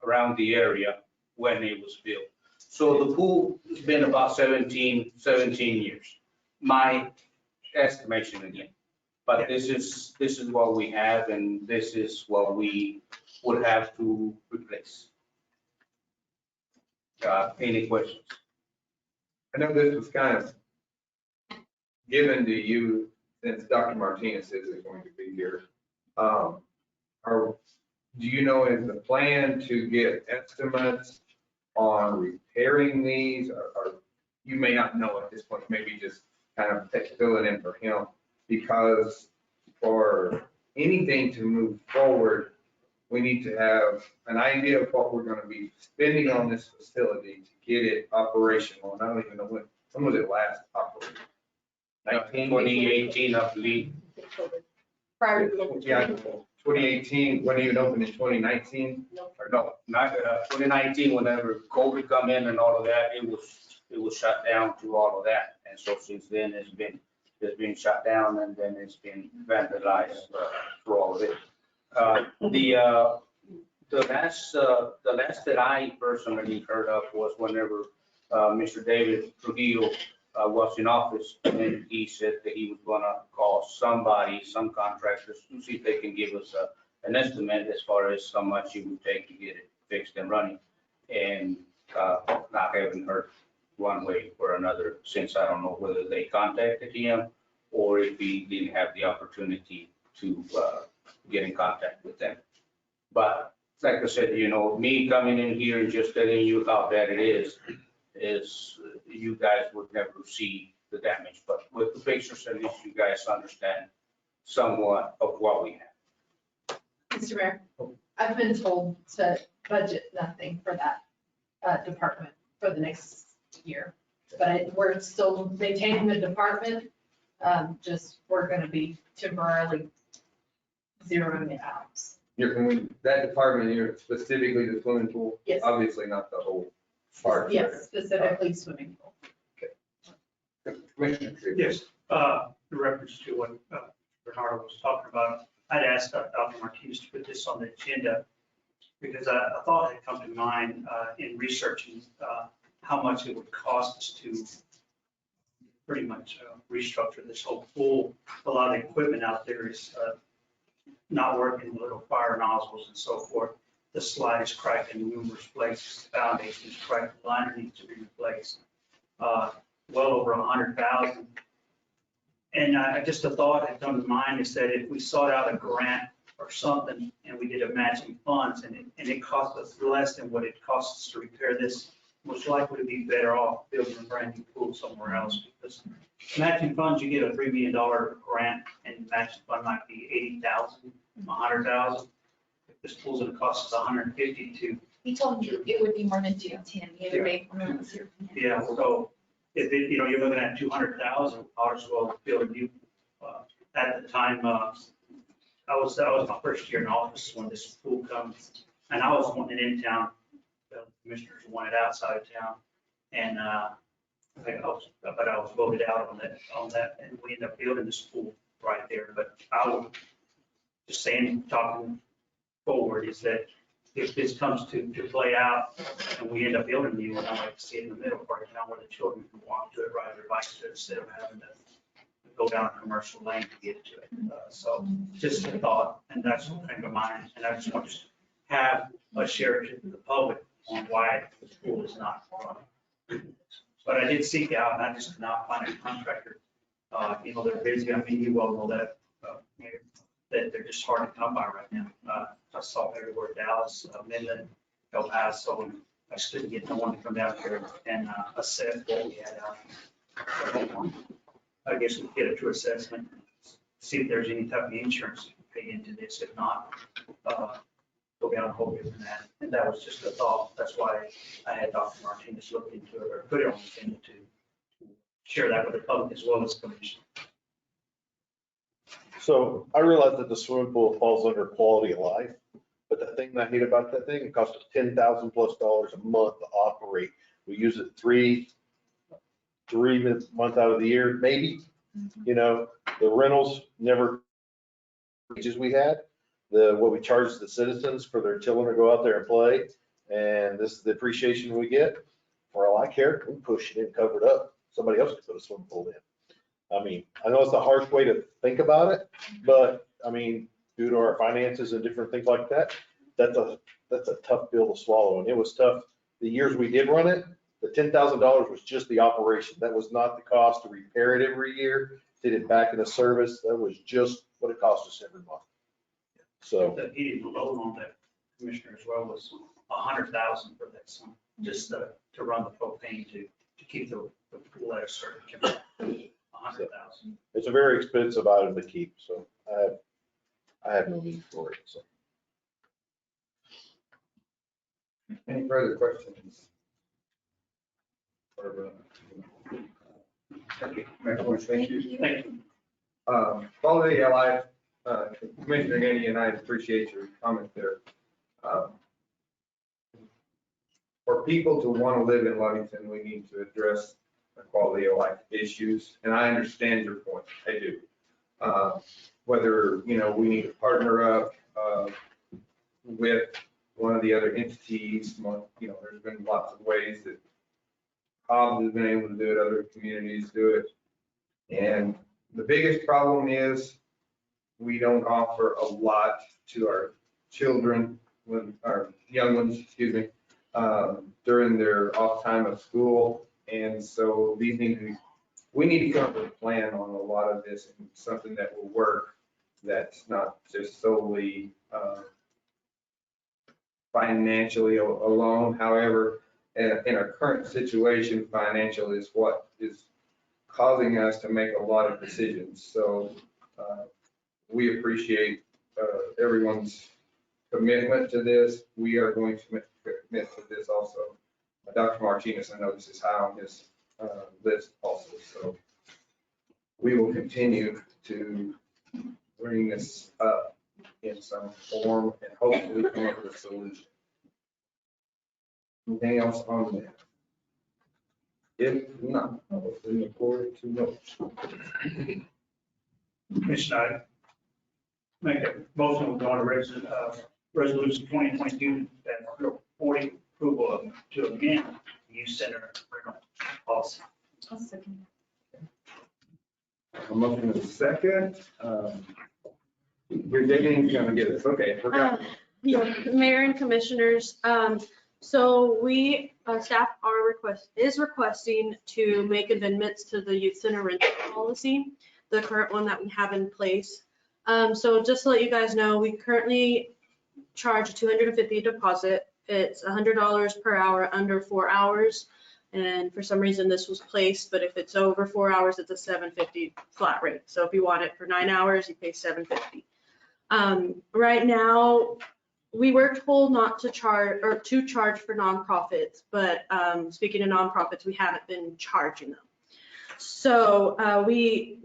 around the area when it was built. So the pool has been about 17 years, my estimation again. But this is what we have, and this is what we would have to replace. Any questions? I know this was kind of given to you since Dr. Martinez is going to be here. Do you know, is the plan to get estimates on repairing these? Or you may not know at this point, maybe just kind of fill it in for him, because for anything to move forward, we need to have an idea of what we're going to be spending on this facility to get it operational. And I don't even know when was it last operated? 2018, I believe. Prior to. Yeah, 2018, when even opened in 2019? Or no, not 2019, whenever COVID come in and all of that, it was shut down to all of that. And so since then, it's been shut down, and then it's been vandalized for all of it. The last that I personally heard of was whenever Mr. David Trujillo was in office, and he said that he was gonna call somebody, some contractors, to see if they can give us an estimate as far as how much it would take to get it fixed and running. And I haven't heard one way or another since. I don't know whether they contacted him or if he didn't have the opportunity to get in contact with them. But like I said, me coming in here and just telling you how bad it is you guys would never see the damage. But with the pictures, at least you guys understand somewhat of what we have. Mr. Mayor, I've been told to budget nothing for that department for the next year. But we're still maintaining the department, just we're gonna be temporarily zeroing it out. That department, you're specifically the swimming pool? Yes. Obviously not the whole park. Yes, specifically swimming pool. Commissioner Tree. Yes, in reference to what Bernardo was talking about, I'd asked Dr. Martinez to put this on the agenda because a thought had come to mind in researching how much it would cost us to pretty much restructure this whole pool. A lot of the equipment out there is not working, the little fire nozzles and so forth. The slide is cracked in numerous places, the foundation is cracked, the liner needs to be replaced. Well over 100,000. And just a thought had come to mind is that if we sought out a grant or something and we did a matching funds and it cost us less than what it costs us to repair this, most likely to be better off building a brand new pool somewhere else, because matching funds, you get a $3 million grant and matching fund might be 80,000, 100,000. If this pool's gonna cost us 150 to. He told me it would be more than 210 the other day when I was here. Yeah, so if it, you're looking at 200,000, might as well build a new, at the time, that was my first year in office when this pool comes, and I was wanting it in town. The commissioners wanted outside of town, and I was voted out on that, and we ended up building this pool right there. But I was just saying, talking forward, is that if this comes to play out and we end up building a new one, I'd like to see it in the middle part of town where the children can walk to it, ride their bikes to it, instead of having to go down a commercial lane to get to it. So just a thought, and that's what came to mind, and I just want to have a share it to the public on why the pool is not running. But I did seek out, and I just could not find a contractor. They're busy. I mean, you well know that, that they're just hard to come by right now. I saw everywhere, Dallas, Midland, El Paso, and I just couldn't get no one to come down here and assess what we had out. I guess we get a true assessment, see if there's any type of insurance you can pay into this. If not, go down a whole different that. And that was just a thought. That's why I had Dr. Martinez look into it or put it on the agenda to share that with the public as well as the commission. So I realize that the swimming pool falls under quality of life, but the thing that I hate about that thing, it costs us $10,000+ a month to operate. We use it three months out of the year, maybe. The rentals never wages we had, what we charge the citizens for their children to go out there and play, and this is the appreciation we get. For all I care, we push it in, cover it up. Somebody else can put a swimming pool in. I mean, I know it's a harsh way to think about it, but I mean, due to our finances and different things like that, that's a tough pill to swallow. And it was tough. The years we did run it, the $10,000 was just the operation. That was not the cost to repair it every year, did it back in a service. That was just what it cost us every month. So the heating load on that commissioner as well was 100,000 for that summer, just to run the propane to keep the pool at a certain temperature. 100,000. It's a very expensive item to keep, so I have no need for it. So. Any further questions? Thank you. Thank you. Thank you. Quality of life, Commissioner Gandy and I appreciate your comment there. For people to want to live in Lovington, we need to address the quality of life issues, and I understand your point. I do. Whether we need to partner up with one of the other entities. There's been lots of ways that Hobbs has been able to do it, other communities do it. And the biggest problem is we don't offer a lot to our children, our young ones, excuse me, during their off time of school. And so we need to come up with a plan on a lot of this and something that will work, that's not just solely financially alone. However, in our current situation, financial is what is causing us to make a lot of decisions. So we appreciate everyone's commitment to this. We are going to commit to this also. Dr. Martinez, I know this is high on his list also. So we will continue to bring this up in some form and hopefully come up with a solution. Anything else on that? If not, I will bring the board to vote. Commissioner, I make a motion to go on resolution 2022-40 approval to amend the youth center rental policy. I'll second. A motion is second. Your digging's gonna get us. Okay, forgot. Yeah, Mayor and Commissioners, so staff is requesting to make amendments to the youth center rental policy, the current one that we have in place. So just to let you guys know, we currently charge a $250 deposit. It's $100 per hour under 4 hours. And for some reason this was placed, but if it's over 4 hours, it's a $750 flat rate. So if you want it for 9 hours, you pay $750. Right now, we were told not to charge or to charge for nonprofits, but speaking of nonprofits, we haven't been charging them. So we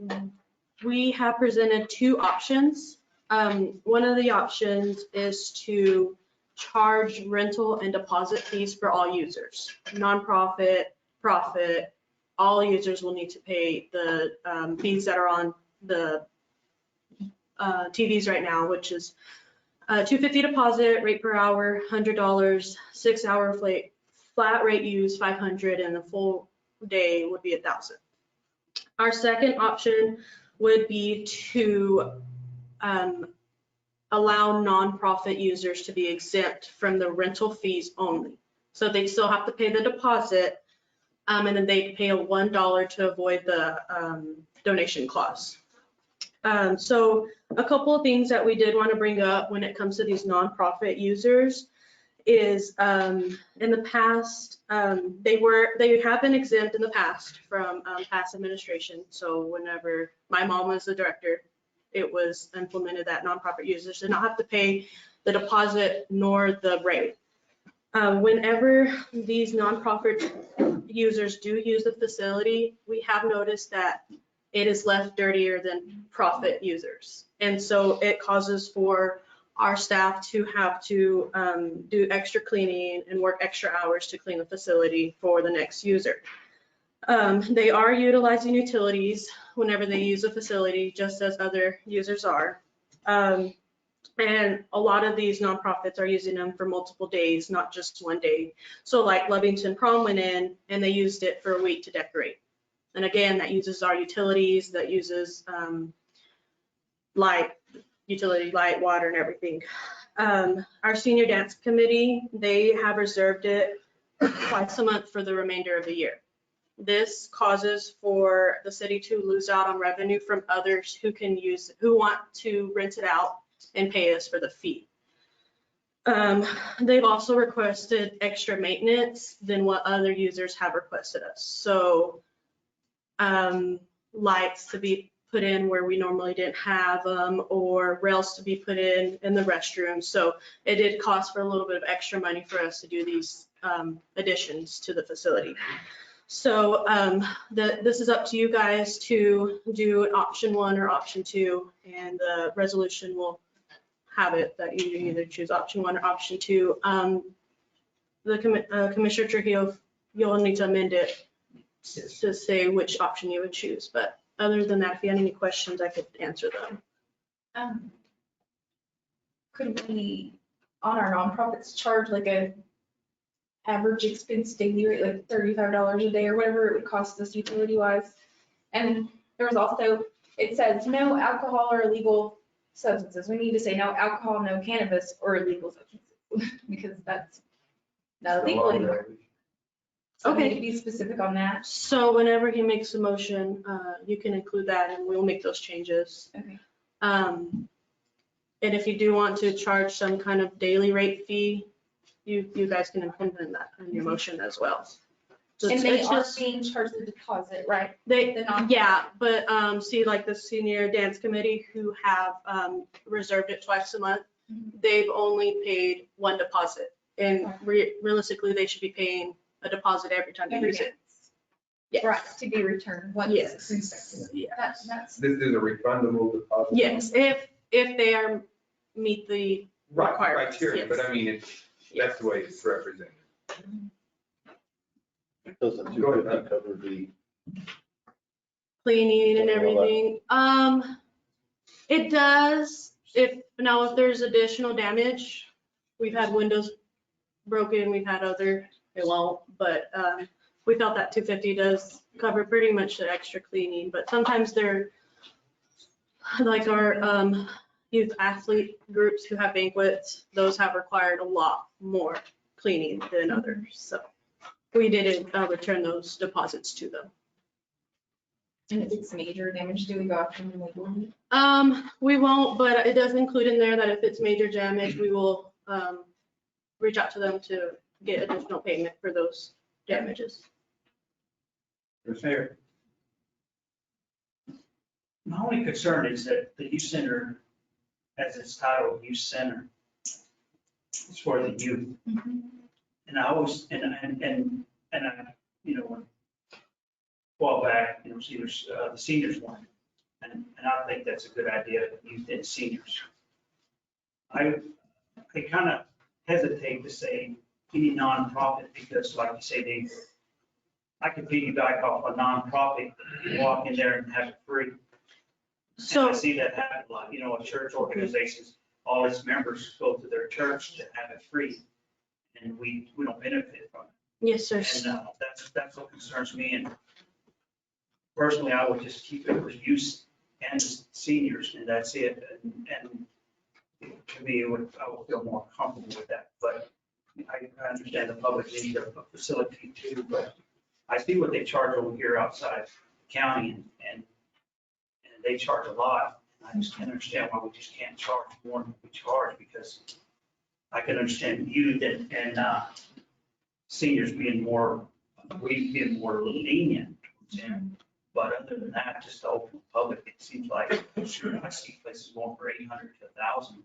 have presented two options. One of the options is to charge rental and deposit fees for all users, nonprofit, profit, all users will need to pay the fees that are on the TVs right now, which is $250 deposit, rate per hour, $100, 6 hour flat rate use, $500, and the full day would be $1,000. Our second option would be to allow nonprofit users to be exempt from the rental fees only. So they still have to pay the deposit, and then they pay a $1 to avoid the donation clause. So a couple of things that we did want to bring up when it comes to these nonprofit users is in the past, they have been exempt in the past from past administration. So whenever my mom was the director, it was implemented that nonprofit users did not have to pay the deposit nor the rate. Whenever these nonprofit users do use the facility, we have noticed that it is left dirtier than profit users. And so it causes for our staff to have to do extra cleaning and work extra hours to clean the facility for the next user. They are utilizing utilities whenever they use a facility, just as other users are. And a lot of these nonprofits are using them for multiple days, not just one day. So like Lovington Prom went in and they used it for a week to decorate. And again, that uses our utilities, that uses utility light, water, and everything. Our senior dance committee, they have reserved it twice a month for the remainder of the year. This causes for the city to lose out on revenue from others who want to rent it out and pay us for the fee. They've also requested extra maintenance than what other users have requested us. So lights to be put in where we normally didn't have them, or rails to be put in the restroom. So it did cost for a little bit of extra money for us to do these additions to the facility. So this is up to you guys to do an option 1 or option 2, and the resolution will have it that you either choose option 1 or option 2. Commissioner Trujillo, you'll need to amend it to say which option you would choose. But other than that, if you had any questions, I could answer them. Could we on our nonprofits charge like a average expense daily rate, like $35 a day or whatever it would cost us utility wise. And there was also, it says no alcohol or illegal substances. We need to say no alcohol, no cannabis or illegal substances because that's not illegal anymore. So we need to be specific on that. So whenever he makes a motion, you can include that and we'll make those changes. Okay. And if you do want to charge some kind of daily rate fee, you guys can implement that in your motion as well. So And they it's are just- being charged the deposit, right? They, non- yeah, but see, like the senior dance committee who have reserved it twice a month, they've only paid one deposit. And realistically, they should be paying a deposit every time they use it. Yes. Right, to be returned once. Yes. That's, This is a refundable deposit. Yes, if they are, meet the Right, requirements, criteria, yes. but I mean, that's the way it's represented. Doesn't 250 cover the, cleaning and All that. everything. It does, if there's additional damage, we've had windows broken, we've had other, it won't, but we felt that 250 does cover pretty much the extra cleaning, but sometimes they're like our youth athlete groups who have banquets, those have required a lot more cleaning than others, so we didn't return those deposits to them. and if it's major damage, do we go after them legally? We won't, but it does include in there that if it's major damage, we will reach out to them to get additional payment for those damages. Mayor. My only concern is that the youth center, as it's titled, youth center, is for the youth. And I always, and I, you know, a while back, you know, seniors, the seniors one, and I think that's a good idea, youth and seniors. I kind of hesitate to say any nonprofit because like you say, I could piggyback off a nonprofit, walk in there and have it free. So I see that happen a lot, you know, church organizations, all its members go to their church to have it free. And we don't benefit from it. yes, sir. And that's what concerns me. And personally, I would just keep it for youth and seniors and that's it. And to me, I would feel more comfortable with that. But I understand the public need of a facility too, but I see what they charge over here outside the county and they charge a lot. And I just can't understand why we just can't charge more than we charge because I can understand youth and seniors being more, we being more lenient towards them. But other than that, just the open public, it seems like, sure, I see places going for 800 to 1,000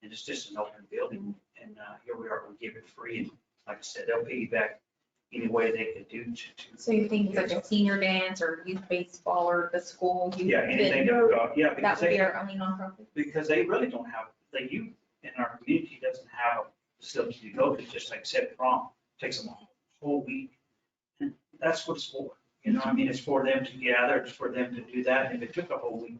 and it's just an open building. And here we are, we give it free. And like I said, they'll piggyback any way they could do to. So you think like a senior dance or youth baseball or the school? youth Yeah, anything, event, yeah, that because would be they, our only nonprofit. because they really don't have, the youth in our community doesn't have a facility to go to, just like I said, prom, takes them a whole week. And that's what it's for, you know, I mean, it's for them to gather, it's for them to do that, and if it took a whole week,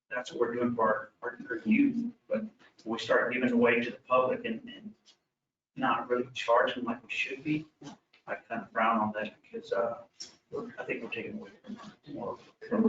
that's what we're doing for our youth, but when we start giving away to the public and not really charging like we should be, I kind of frown on that because I think we're taking away from more.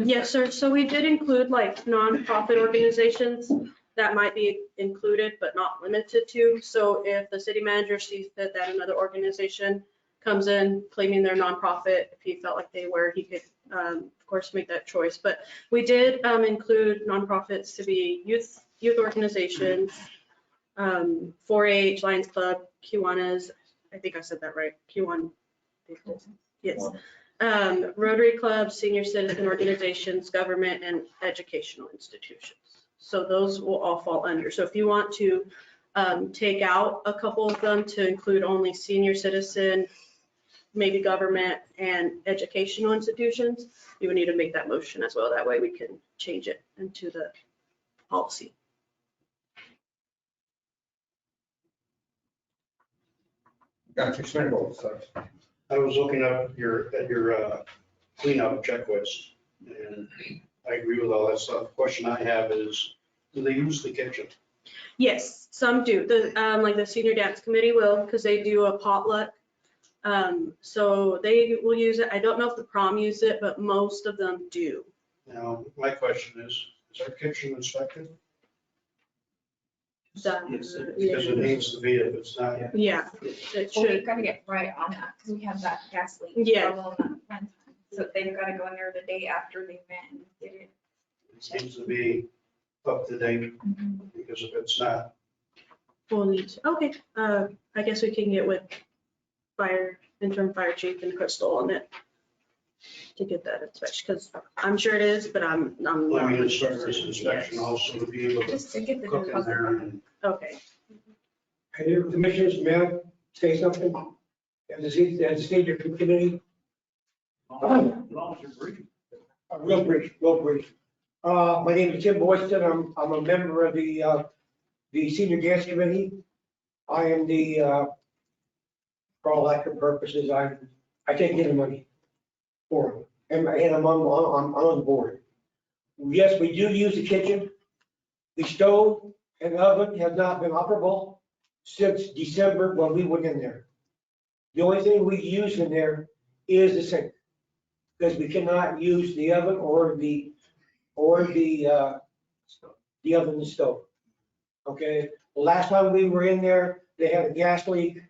Yes, sir. So we did include like nonprofit organizations that might be included, but not limited to. So if the city manager sees that another organization comes in claiming they're nonprofit, if he felt like they were, he could, of course, make that choice. But we did include nonprofits to be youth organizations, 4-H, Lions Club, Kiwanis, I think I said that right, Kiwan. Yes. Rotary clubs, senior citizen organizations, government, and educational institutions. So those will all fall under. So if you want to take out a couple of them to include only senior citizen, maybe government and educational institutions, you would need to make that motion as well. That way we can change it into the policy. Gotcha, Schmidl, sorry. I was looking up at your cleanup checklist, and I agree with all that stuff. Question I have is, do they use the kitchen? Yes, some do. Like the senior dance committee will, because they do a potluck. So they will use it. I don't know if the prom use it, but most of them do. Now, my question is our kitchen inspected? Because it needs to be if it's not yet. Yeah, it Well, we've should. got to get right on that because we had that gas leak. Yeah. problem that one time. So they've got to go in there the day after the event and get it. It needs to be up to date, because if it's not, We'll need, okay, I guess we can get with interim fire chief and Crystal on it to get that inspection, because I'm sure it is, but I'm I not. mean, inspector's inspection also to be able Just to get to the. cook in there and Okay. Hey, Commissioners, may I say something? As a senior committee? Real brief. My name is Tim Boyston. I'm a member of the senior gas committee. I am for all active purposes, I take in the money for them, and I'm on the board. Yes, we do use the kitchen. The stove and oven have not been operable since December when we went in there. The only thing we use in there is the sink, because we cannot use the oven or the oven and stove. Okay, the last time we were in there, they had a gas leak,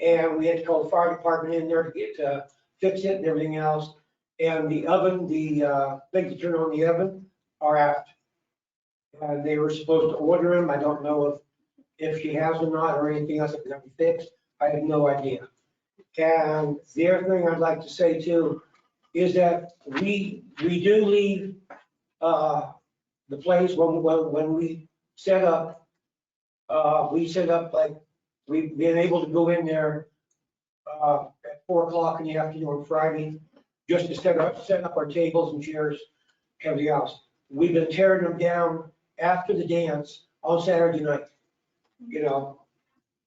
and we had to call the fire department in there to fix it and everything else. And the oven, the thing to turn on the oven are out. And they were supposed to order them. I don't know if she has or not, or anything else that can be fixed. I have no idea. And the other thing I'd like to say too is that we do leave the place when we set up. We set up like we've been able to go in there at 4 o'clock in the afternoon on Friday just to set up our tables and chairs, everything else. We've been tearing them down after the dance on Saturday night,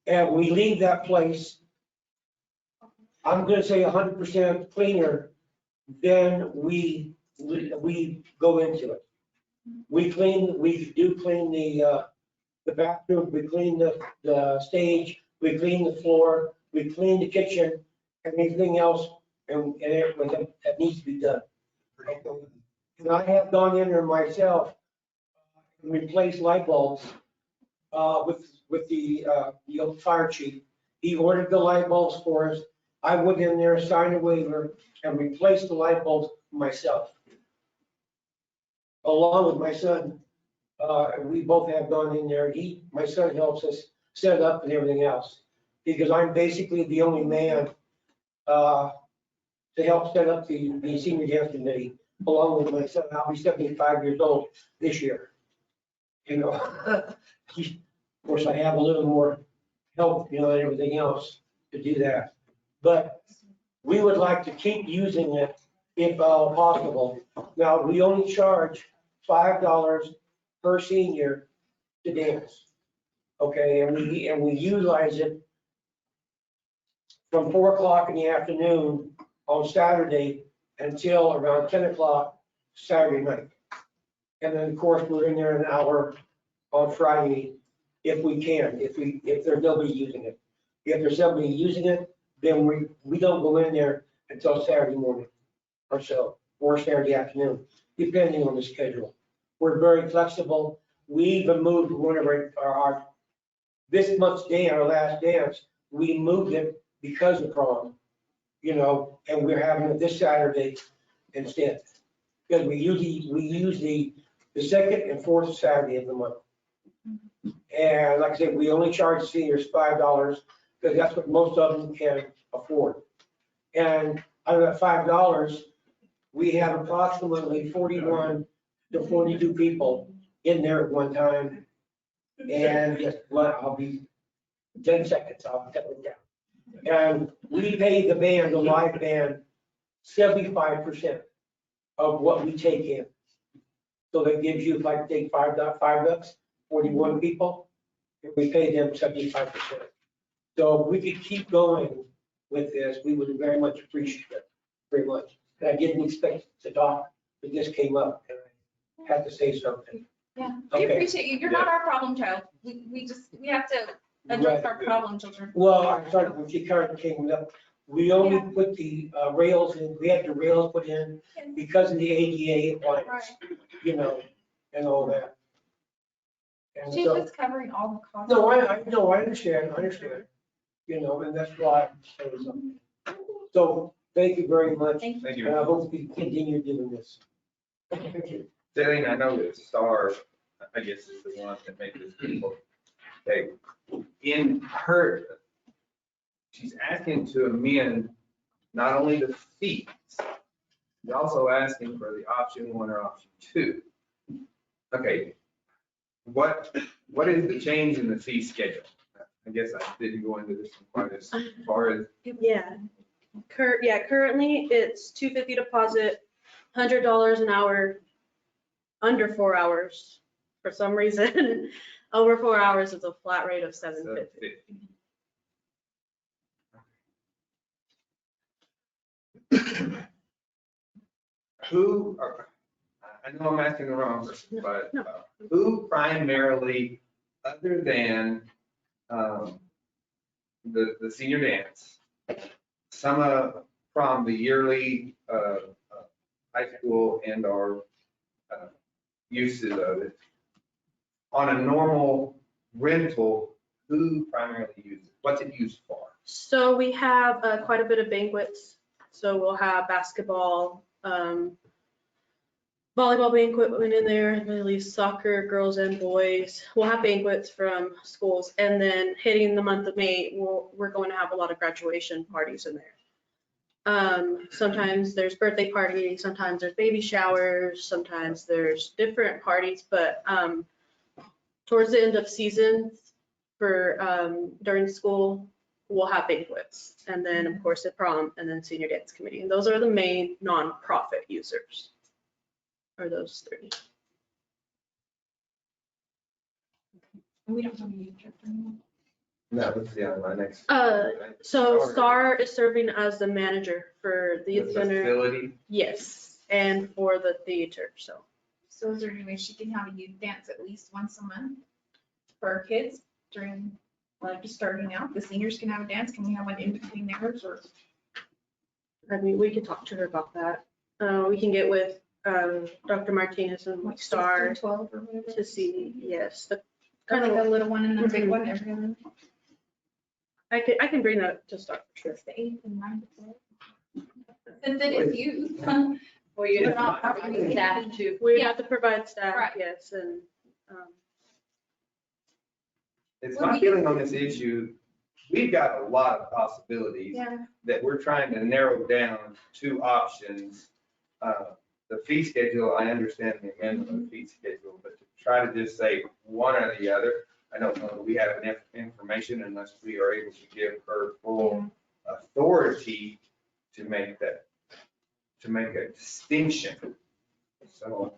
and we leave that place, I'm gonna say 100% cleaner than we go into it. We do clean the bathroom, we clean the stage, we clean the floor, we clean the kitchen, and anything else, and everything that needs to be done. And I have gone in there myself and replaced light bulbs with the old fire chief. He ordered the light bulbs for us. I went in there, signed a waiver, and replaced the light bulbs myself, along with my son. We both have gone in there. My son helps us set up and everything else, because I'm basically the only man to help set up the senior gas committee, along with my son. I'll be 75 years old this year. Of course, I have a little more help, and everything else to do that. But we would like to keep using it if possible. Now, we only charge $5 per senior to dance. Okay, and we utilize it from 4 o'clock in the afternoon on Saturday until around 10 o'clock Saturday night. And then, of course, we're in there an hour on Friday if we can, if there's nobody using it. If there's somebody using it, then we don't go in there until Saturday morning or so, or Saturday afternoon, depending on the schedule. We're very flexible. We even moved one of our this month's day, our last dance, we moved it because of prom, and we're having it this Saturday instead. Because we use the second and fourth Saturday of the month. And like I said, we only charge seniors $5 because that's what most of them can afford. And out of that $5, we have approximately 41 to 42 people in there at one time. And I'll be 10 seconds, I'll cut it down. And we pay the band, the live band, 75% of what we take in. So that gives you, if I take $5, 41 people, and we pay them 75%. So if we could keep going with this, we would very much appreciate it, very much. And I didn't expect to talk, but this came up, and I had to say something. Yeah, we Okay. appreciate you. You're not our problem child. We have to address our problem children. Well, I'm sorry, when she kind of came up, we only put the rails in, we had the rails put in because of the ADA appliance, you know, and all that. And She's so, just covering all the costs. no, I understand, you know, and that's why. So, thank you very much. Thank Thank And I you. hope we continue doing this. Thank you. Celine, I know that Star, I guess, is the one that made this people. Okay, in her, she's asking to amend not only the fees, she's also asking for the option 1 or option 2. Okay, what is the change in the fee schedule? I guess I didn't go into this one quite as far as, Yeah. Currently it's $250 deposit, $100 an hour, under 4 hours. For some reason, over 4 hours is a flat rate of $750. 50. Who, I know I'm asking the wrong person, but who primarily, other than the senior dance, some from the yearly high school and our uses of it, on a normal rental, who primarily uses it? What's it used for? So we have quite a bit of banquets. So we'll have basketball, volleyball banquet went in there, I believe soccer, girls and boys. We'll have banquets from schools, and then hitting the month of May, we're going to have a lot of graduation parties in there. Sometimes there's birthday parties, sometimes there's baby showers, sometimes there's different parties, but towards the end of season for during school, we'll have banquets, and then of course at prom, and then senior dance committee. And those are the main nonprofit users. Are those 3? We don't have a youth director anymore. No, let's see on my next. So Star is serving as the manager for the youth center. Facility. Yes, and for the theater, so. So is there any way she can have a youth dance at least once a month for our kids during, like, just starting out? The seniors can have a dance. Can we have one in between theirs, or? I mean, we could talk to her about that. We can get with Dr. Martinez and Like Star 6 through 12 or whatever? to see, yes. Kind of like a little one and then a big one every other. I can bring that to Star. Sure. The 8th and 9th. Since it is youth. Well, you don't have to be staff too. We have to provide staff, Right. yes, and. It's my feeling on this issue, we've got a lot of possibilities Yeah. that we're trying to narrow down 2 options. The fee schedule, I understand the amendment of the fee schedule, but to try to just say one or the other, I don't know that we have enough information unless we are able to give her full authority to make that, to make a distinction. So,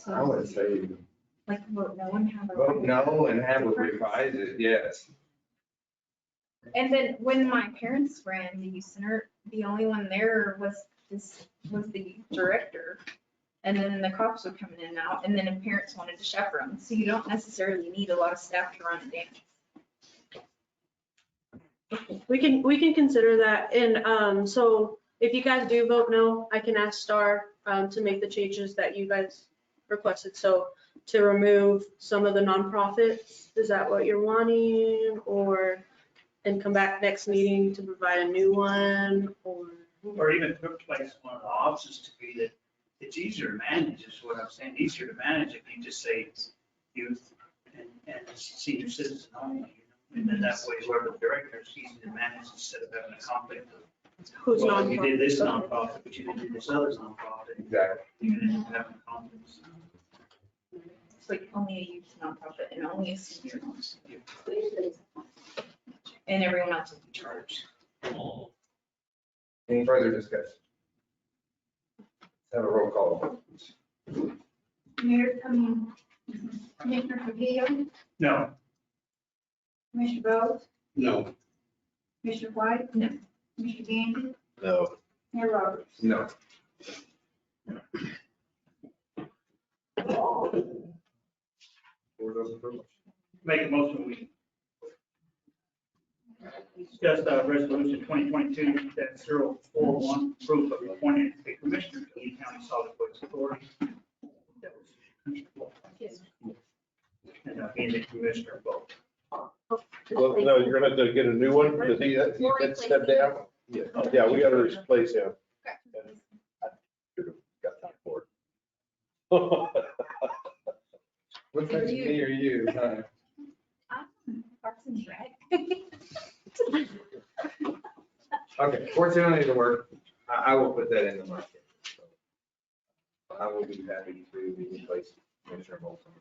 I would say Like vote no and have a. vote no and have a revise it, yes. And then when my parents ran the youth center, the only one there was the director. And then the cops would come in and out, and then if parents wanted to chaperone, so you don't necessarily need a lot of staff to run a dance. We can consider that, and so if you guys do vote no, I can ask Star to make the changes that you guys requested. So to remove some of the nonprofits, is that what you're wanting, or and come back next meeting to provide a new one, Or even put place one of the options to be that it's easier to manage, is what I'm saying, easier to manage if you just say youth and senior citizen only. And then that way, whoever the director is easy to manage instead of having a conflict of, who's well, you did this nonprofit? nonprofit, but you didn't do this other nonprofit. Exactly. You didn't have conflicts. It's like only a youth nonprofit and only a senior. And everyone else will be charged. Any further discussion? Let's have a roll call. Mayor, Commissioner Trujillo, No. Commissioner Rhodes, No. Commissioner White? No. Commissioner Gandy? No. Mayor Roberts. No. Board open for motion. Make a motion, we discuss resolution 2022-041, proof of appointing a commissioner to Lee County Solid Waste Authority. That was Commissioner Wolf. And being the commissioner vote. Well, no, you're gonna have to get a new one. Does he had stepped down? Yeah, we gotta replace him. Got time for it. Looks like me or you, huh? Parks and Rec. Okay, fortunately, it'll work. I will put that in the market. I will be happy to replace Commissioner Bolton.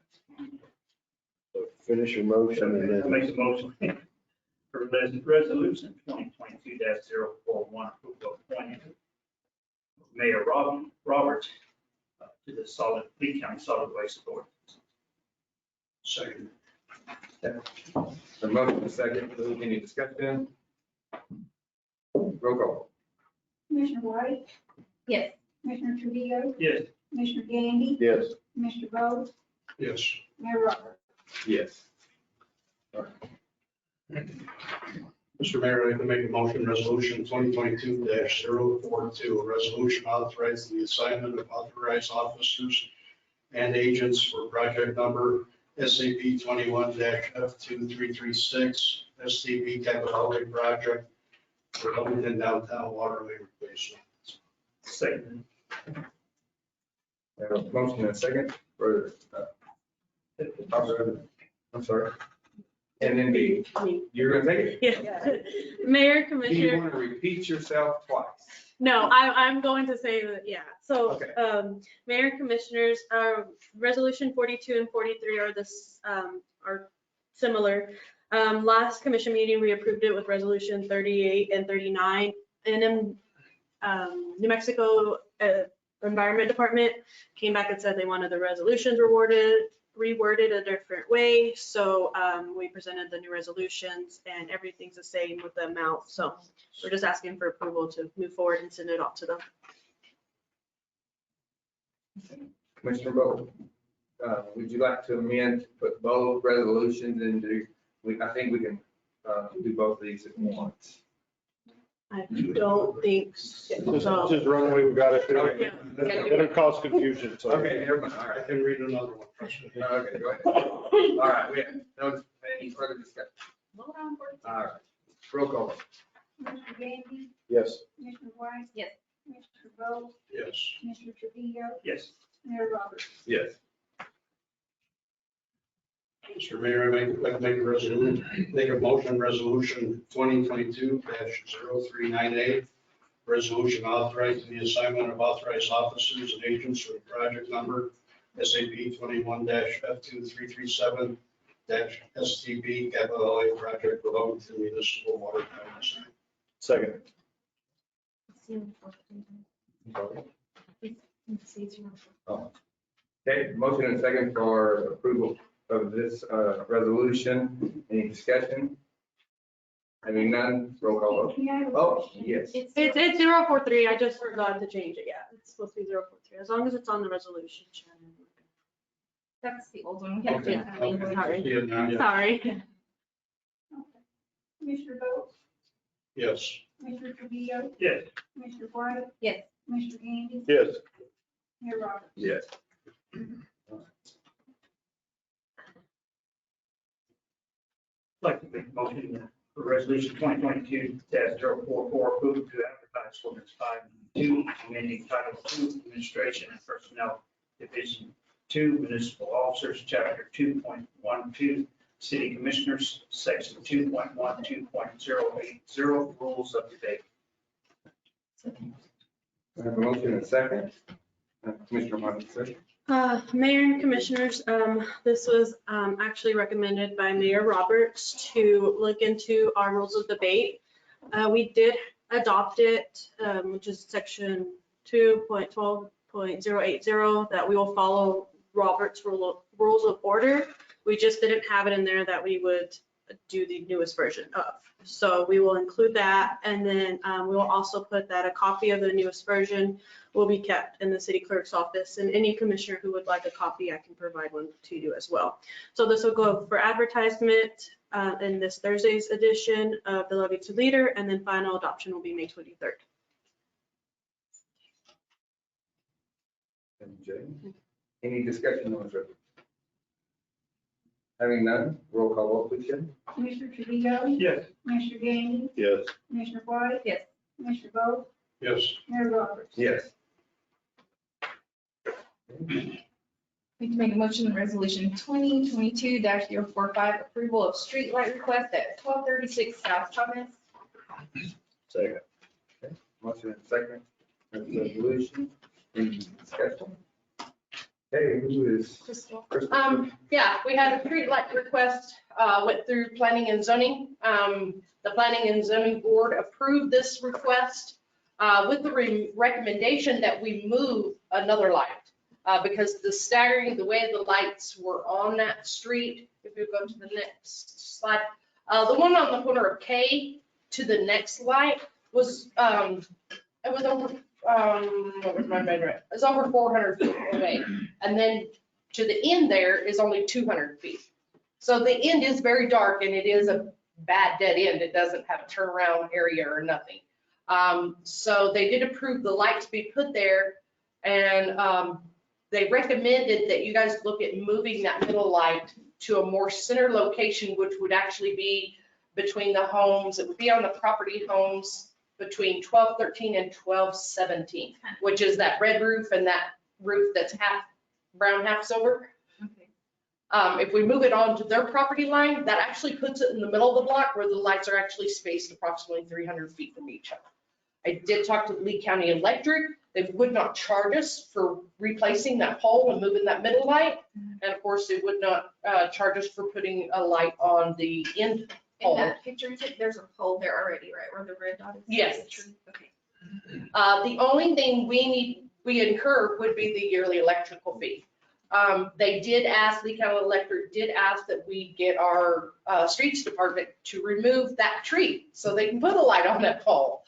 So finish your motion and I then. make a motion for resolution 2022-041, proof of appointing Mayor Roberts to the Lee County Solid Waste Authority. Second. The motion is second. Any discussion? Roll call. Commissioner White, Yes. Commissioner Trujillo, Yes. Commissioner Gandy, Yes. Commissioner Bowe, Yes. Mayor Roberts. Yes. Mr. Mayor, I'd like to make a motion, resolution 2022-042, a resolution authorizing the assignment of authorized officers and agents for project number SAP 21-F2336, STB capital outlay project for Huntington downtown waterway replacement. Second. Have a motion and a second for, I'm sorry. And then you're gonna take it? Yeah. Mayor, Do you Commissioner, want to repeat yourself twice? no, I'm going to say that, yeah. So, Okay. Mayor, Commissioners, Resolution 42 and 43 are are similar. Last commission meeting, we approved it with Resolution 38 and 39. And then New Mexico Environment Department came back and said they wanted the resolutions reworded a different way. So we presented the new resolutions and everything's the same with the amount. So we're just asking for approval to move forward and send it off to them. Commissioner Bowe, would you like to amend, put both resolutions into, I think we can do both of these at once. I don't think so. Just run away, we got it. Okay. It'll cause confusion, so. Okay, never mind, all I right. can read another one. Okay, go ahead. All right, we have no, any further discussion? Hold on for All right, roll call. Commissioner Gandy, Yes. Commissioner White. Yes. Commissioner Bowe, Yes. Commissioner Trujillo, Yes. Mayor Roberts. Yes. Mr. Mayor, I'd like to make a motion, resolution 2022-0398, resolution authorizing the assignment of authorized officers and agents for the project number SAP 21-F2337 STB capital outlay project for Huntington Municipal Water Tower Design. Second. Okay, motion and second for approval of this resolution. Any discussion? Having none, roll call vote. Yeah. Oh, yes. It's 043. I just forgot to change it. Yeah, it's supposed to be 043. As long as it's on the resolution. Shannon. That's the old one. Okay. Sorry. Yeah. Sorry. Commissioner Bowe, Yes. Commissioner Trujillo, Yes. Commissioner White. Yes. Commissioner Gandy, Yes. Mayor Roberts. Yes. I'd like to make a motion for resolution 2022-044, approved to advertise ordinance 5.2, amending Title II, Administration and Personnel, Division 2, Municipal Officers, Chapter 2.12, City Commissioners, Section 2.12.080, Rules of Debate. I have a motion and second. Commissioner Martin, sir. Mayor and Commissioners, this was actually recommended by Mayor Roberts to look into our rules of debate. We did adopt it, which is section 2.12.080, that we will follow Robert's rules of order. We just didn't have it in there that we would do the newest version of. So we will include that, and then we will also put that a copy of the newest version will be kept in the city clerk's office, and any commissioner who would like a copy, I can provide one to you as well. So this will go for advertisement in this Thursday's edition of the Levy to Leader, and then final adoption will be May 23rd. Thank you, Jay. Any discussion on this? Having none, roll call vote, please, Jim. Commissioner Trujillo? Yes. Commissioner Gandy? Yes. Commissioner White? Yes. Commissioner Bowe? Yes. Mayor Roberts? Yes. Need to make a motion, resolution 2022-045, approval of streetlight request at 1236 South Thomas. Second. Motion and second, that's the resolution, any discussion? Okay, who is? Crystal. Yeah, we had a street light request, went through planning and zoning. The planning and zoning board approved this request with the recommendation that we move another light. Because the staggering, the way the lights were on that street, if you go to the next slide, the one on the corner of K to the next light was, it was over, what was my measurement? It was over 400 feet away. And then to the end there is only 200 feet. So the end is very dark and it is a bad dead end. It doesn't have a turnaround area or nothing. So they did approve the light to be put there, and they recommended that you guys look at moving that middle light to a more center location, which would actually be between the homes. It would be on the property homes between 1213 and 1217, which is that red roof and that roof that's half brown, half silver. If we move it on to their property line, that actually puts it in the middle of the block where the lights are actually spaced approximately 300 feet from each other. I did talk to Lee County Electric. They would not charge us for replacing that pole and moving that middle light. And of course, they would not charge us for putting a light on the end pole. In that picture, there's a pole there already, right, where the red dot is? Yes. Okay. The only thing we incur would be the yearly electrical fee. They did ask, Lee County Electric did ask that we get our streets department to remove that tree so they can put a light on that pole.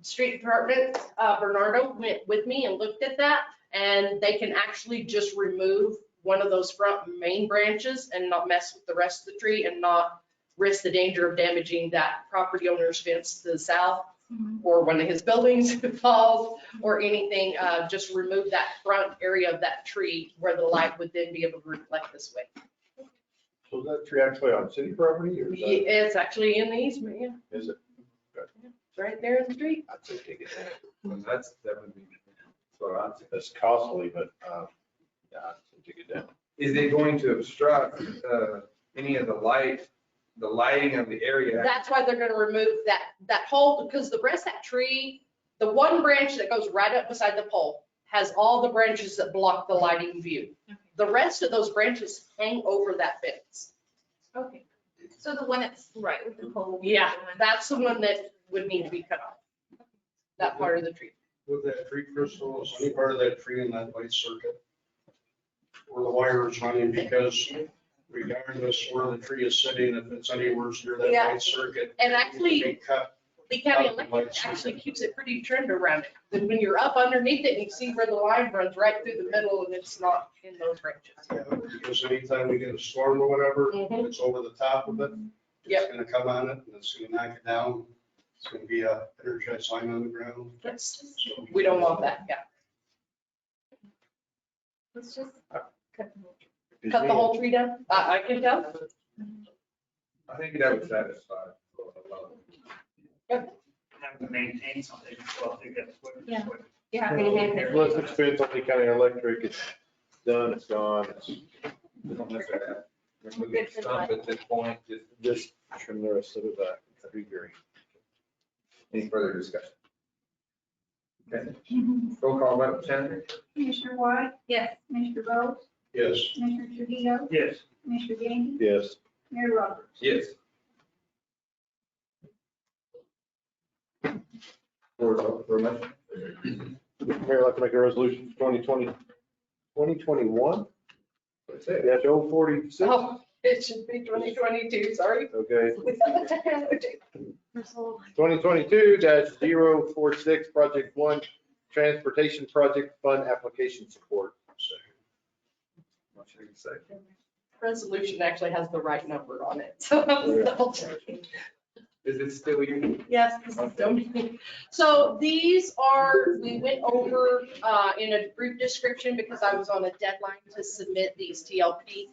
Street department, Bernardo went with me and looked at that, and they can actually just remove one of those front main branches and not mess with the rest of the tree and not risk the danger of damaging that property owner's fence to the south or one of his buildings falls or anything. Just remove that front area of that tree where the light would then be able to reflect this way. So is that tree actually on city property or is that? It's actually in the easement, yeah. Is it? It's right there in the street. I'd say take it down. Well, that would be, so I'd say. That's costly, but, yeah, I'd say take it down. Is it going to obstruct any of the lighting of the area? That's why they're gonna remove that pole, because the rest of that tree, the one branch that goes right up beside the pole has all the branches that block the lighting view. The rest of those branches hang over that fence. Okay. So the one that's right with the pole. Yeah, that's the one that would need to be cut off. That part of the tree. With that tree, Crystal, is any part of that tree in that light circuit where the wire is running? Because regardless where the tree is sitting, if it's anywhere near that Yeah. light circuit. And it actually, can cut. Lee County Cut the Electric lights. actually keeps it pretty trimmed around it. Then when you're up underneath it, you see where the line runs right through the middle and it's not in those branches. Yeah, because anytime we get a storm or whatever, Mhm. it's over the top of it. Yep. It's gonna come on it and it's gonna knock it down. It's gonna be a energized line on the ground. So- We don't want that, yeah. Let's just cut the whole tree. Cut the whole tree down? I can tell. I think that would satisfy. Have to maintain something. Well, they get quick. Yeah. quick. Yeah. Unless it's been Lee County Electric, it's done, it's gone, it's We don't necessarily have to remove Good for the stump at this point, just trim the rest of it back. That'd be great. any further discussion? Okay, roll call vote, Sandra? Commissioner White? Yes. Commissioner Bowe? Yes. Commissioner Trujillo? Yes. Commissioner Gandy? Yes. Mayor Roberts? Yes. For a motion? Mayor, I'd like to make a resolution 2021. That's it. Yeah, 046. Oh, It should be 2022, sorry. Okay. 2022-046, Project 1, Transportation Project Fund Application Support. Motion second. Resolution actually has the right number on it, so I was double checking. Is it still you? Yes, this is Dominique. So these are, we went over in a brief description because I was on a deadline to submit these TLP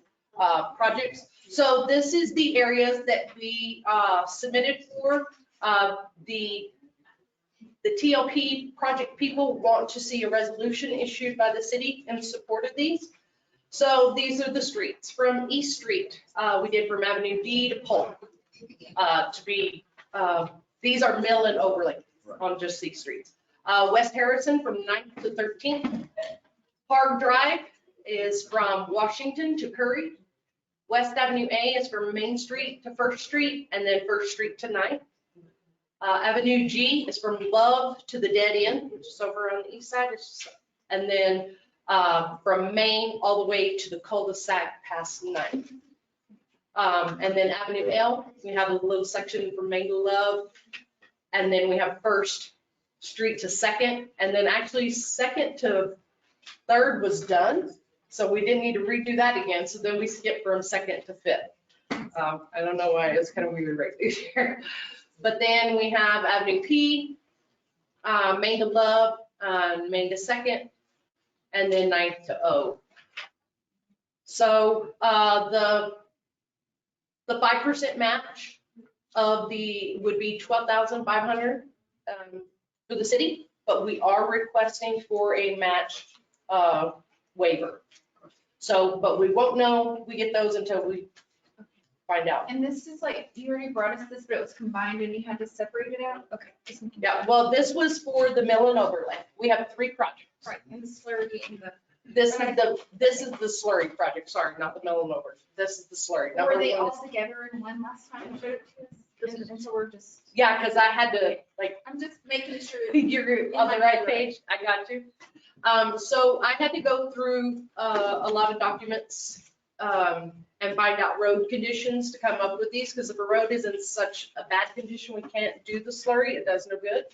projects. So this is the areas that we submitted for. The TLP project people want to see a resolution issued by the city in support of these. So these are the streets. From East Street, we did from Avenue D to Polk. These are mill and overlay on just these streets. West Harrison from 9th to 13th. Park Drive is from Washington to Curry. West Avenue A is from Main Street to First Street, and then First Street to 9th. Avenue G is from Love to the Dead End, which is over on the east side. And then from Main all the way to the cul-de-sac past 9th. And then Avenue L, we have a little section from Main to Love. And then we have First Street to 2nd. And then actually 2nd to 3rd was done. So we didn't need to redo that again. So then we skipped from 2nd to 5th. I don't know why, it's kind of weird right there. But then we have Avenue P, Main to Love, Main to 2nd, and then 9th to O. So the 5% match of would be 12,500 for the city, but we are requesting for a match waiver. So, but we won't know we get those until we find out. And this is like, you already brought us this, but it was combined and you had to separate it out? Okay. Yeah, well, this was for the mill and overlay. We have 3 projects. Right, and the slurry and the. This is the slurry project, sorry, not the mill and over. This is the slurry. Were they Number all one is- together in one last time? And so we're just. Yeah, because I had to, like, I'm just making sure. you're on the right page, I got you. So I had to go through a lot of documents and find out road conditions to come up with these, because if a road is in such a bad condition, we can't do the slurry, it does no good.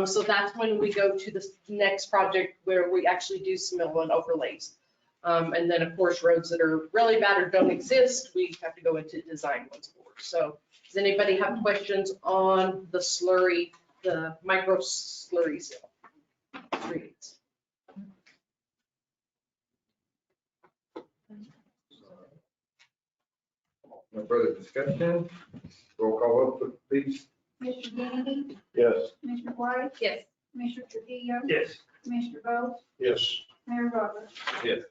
So that's when we go to the next project where we actually do some mill and overlays. And then, of course, roads that are really bad or don't exist, we have to go into design ones for. So does anybody have questions on the slurry, the micro slurry seal? Streets. No further discussion. Roll call vote, please. Commissioner Gandy, Yes. Commissioner White, Yes. Commissioner Trujillo, Yes. Commissioner Bowe, Yes. Mayor Roberts. Yes.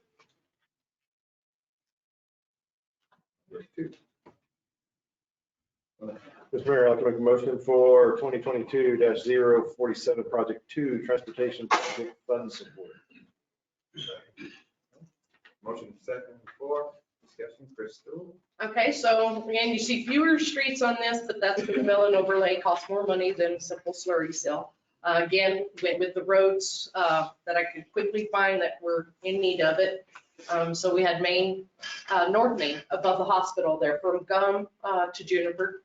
Mr. Mayor, I'd like to make a motion for 2022-047, Project 2, Transportation Project Fund Support. Motion second before, discussion, Crystal. Okay, so again, you see fewer streets on this, but that's the mill and overlay costs more money than simple slurry seal. Again, went with the roads that I could quickly find that were in need of it. So we had Main, North Main above the hospital there from Gum to Juniper.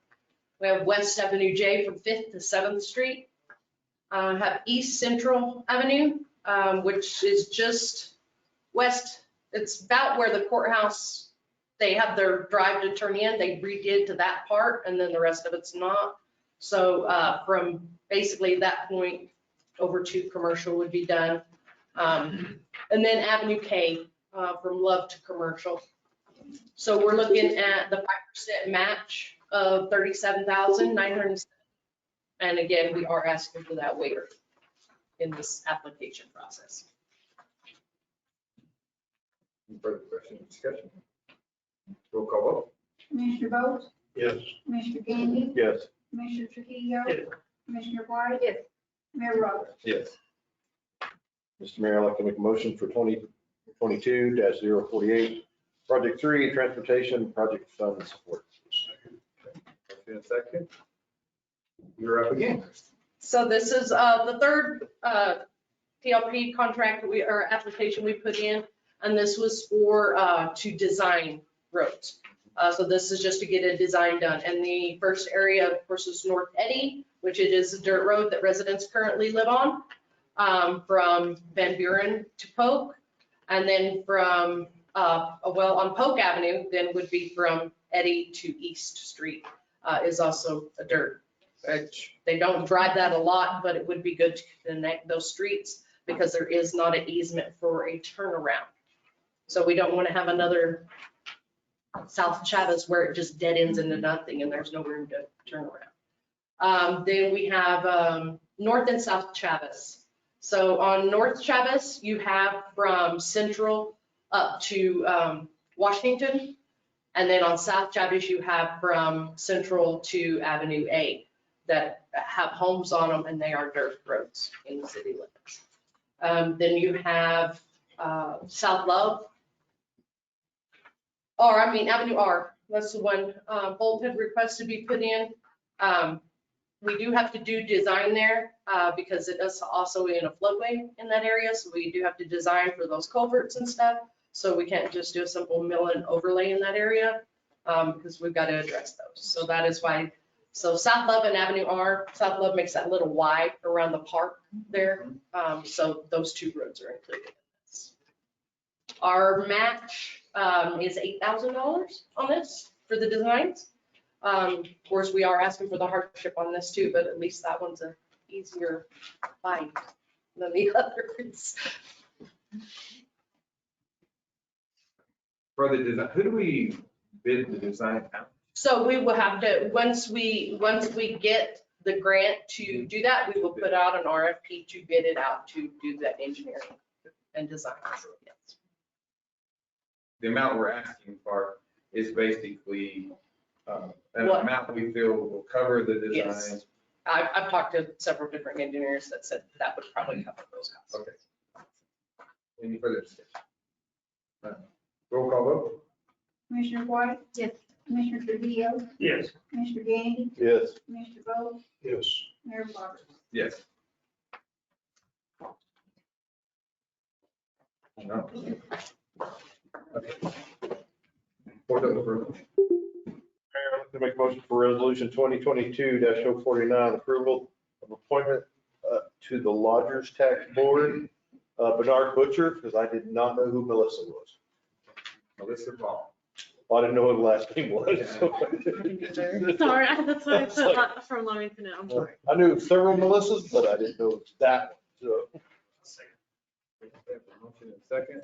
We have West Avenue J from 5th to 7th Street. Have East Central Avenue, which is just west. It's about where the courthouse, they have their drive to turn in. They redid to that part, and then the rest of it's not. So from basically that point over to commercial would be done. And then Avenue K from Love to commercial. So we're looking at the 5% match of 37,900. And again, we are asking for that waiver in this application process. Any further question, discussion? Roll call vote. Commissioner Bowe, Yes. Commissioner Gandy, Yes. Commissioner Trujillo, Yes. Commissioner White, Yes. Mayor Roberts. Yes. Mr. Mayor, I'd like to make a motion for 2022-048, Project 3, Transportation Project Fund Support. Motion second. You're up again. So this is the third TLP contract or application we put in, and this was for to design roads. So this is just to get a design done. And the first area, of course, is North Eddy, which it is a dirt road that residents currently live on, from Van Buren to Polk. And then from, on Polk Avenue, then would be from Eddy to East Street, is also a dirt. Which they don't drive that a lot, but it would be good to connect those streets because there is not an easement for a turnaround. So we don't want to have another South Chavez where it just dead ends into nothing and there's no room to turn around. Then we have North and South Chavez. So on North Chavez, you have from Central up to Washington. And then on South Chavez, you have from Central to Avenue A that have homes on them and they are dirt roads in the city limits. Then you have South Love. Avenue R, that's the one Bolt had requested to be put in. We do have to do design there because it is also in a floodway in that area. So we do have to design for those culverts and stuff. So we can't just do a simple mill and overlay in that area because we've got to address those. So that is why. So South Love and Avenue R, South Love makes that little Y around the park there. So those two roads are included in this. Our match is $8,000 on this for the designs. Of course, we are asking for the hardship on this too, but at least that one's an easier find than the others. For the design, who do we bid the design out? So we will have to, once we get the grant to do that, we will put out an RFP to bid it out to do that engineering and design. Yes. The amount we're asking for is basically an What? amount we feel will cover the Yes. design. I've talked to several different engineers that said that would probably cover those costs. Okay. Any further discussion? Roll call vote? Commissioner White? Yes. Commissioner Trujillo? Yes. Commissioner Gandy? Yes. Commissioner Bowe? Yes. Mayor Roberts? Yes. No. Okay. Board of approval. Mayor, I'd like to make a motion for resolution 2022-049, approval of appointment to the Lodgers Tax Board. Bernard Butcher, because I did not know who Melissa was. Melissa Vaughn. I didn't know what the last name was. Sorry, that's why I It's put like- from Lovington. I'm sorry. I knew several Melissas, but I didn't know that one. So Motion and second.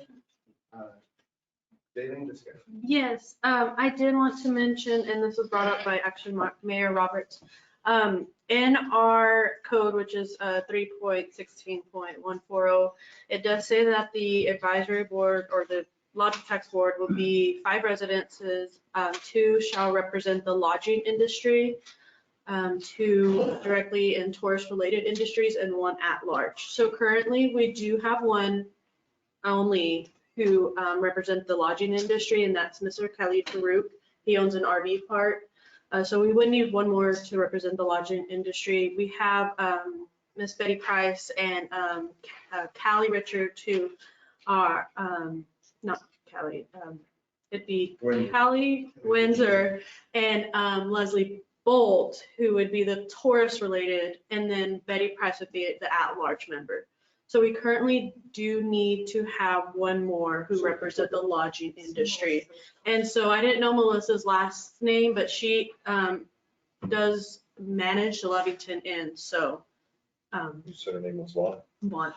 Dating discussion. Yes, I did want to mention, and this was brought up by actually Mayor Roberts, in our code, which is 3.16.140, it does say that the advisory board or the lodging tax board will be 5 residences, 2 shall represent the lodging industry, 2 directly in tourist-related industries, and 1 at large. So currently, we do have 1 only who represent the lodging industry, and that's Mr. Khalid Farouk. He owns an RV park. So we would need 1 more to represent the lodging industry. We have Miss Betty Price and Callie Richard, who are, not Callie, it'd be Callie Windsor and Leslie Bolt, who would be the tourist related, and then Betty Price would be the at-large member. So we currently do need to have 1 more who represent the lodging industry. And so I didn't know Melissa's last name, but she does manage the Lovington Inn, so. you said her name was Lon. One.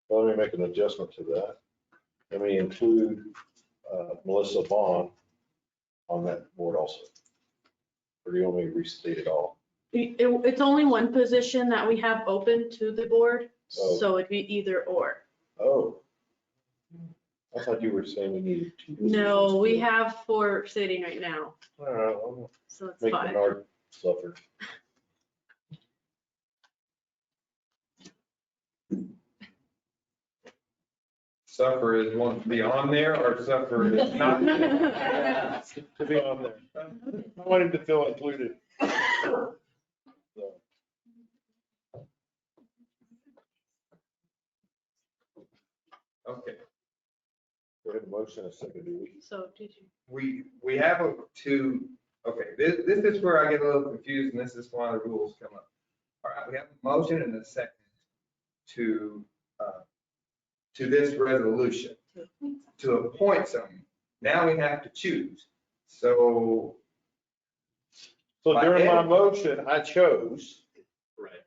Well, let me make an adjustment to that. Let me include Melissa Vaughn on that board also. Or do you want me to restate it all? It's only 1 position that we have open to the board, Oh. so it'd be either or. Oh. I thought you were saying we needed 2. No, we have 4 sitting right now, All right, I'll so it's make 5. Bernard suffer. Suffer is want to be on there or suffer is not? To be on there. I want him to feel included. So, Okay. Go have a motion and a second, do we? So did you? We have okay, this is where I get a little confused, and this is why the rules come up. All right, we have a motion and a second to this resolution, to appoint someone. Now we have to choose. So during my motion, I chose. Right.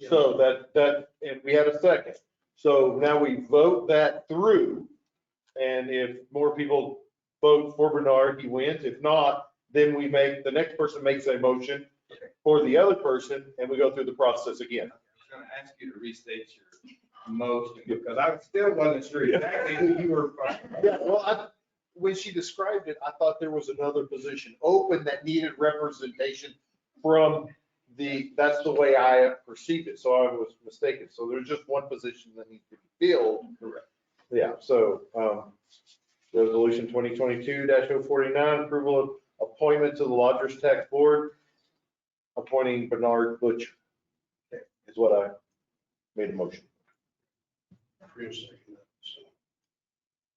So and we had a second. So now we vote that through. And if more people vote for Bernard, he wins. If not, then the next person makes a motion for the other person, and we go through the process again. I was going to ask you to restate your motion because I still wasn't sure exactly who you were. Yeah, well, when she described it, I thought there was another position open that needed representation from that's the way I perceived it. So I was mistaken. So there's just one position that needs to be filled. Correct. Yeah, so, resolution 2022-049, approval of appointment to the Lodgers Tax Board, appointing Bernard Butcher. Okay, is what I made a motion.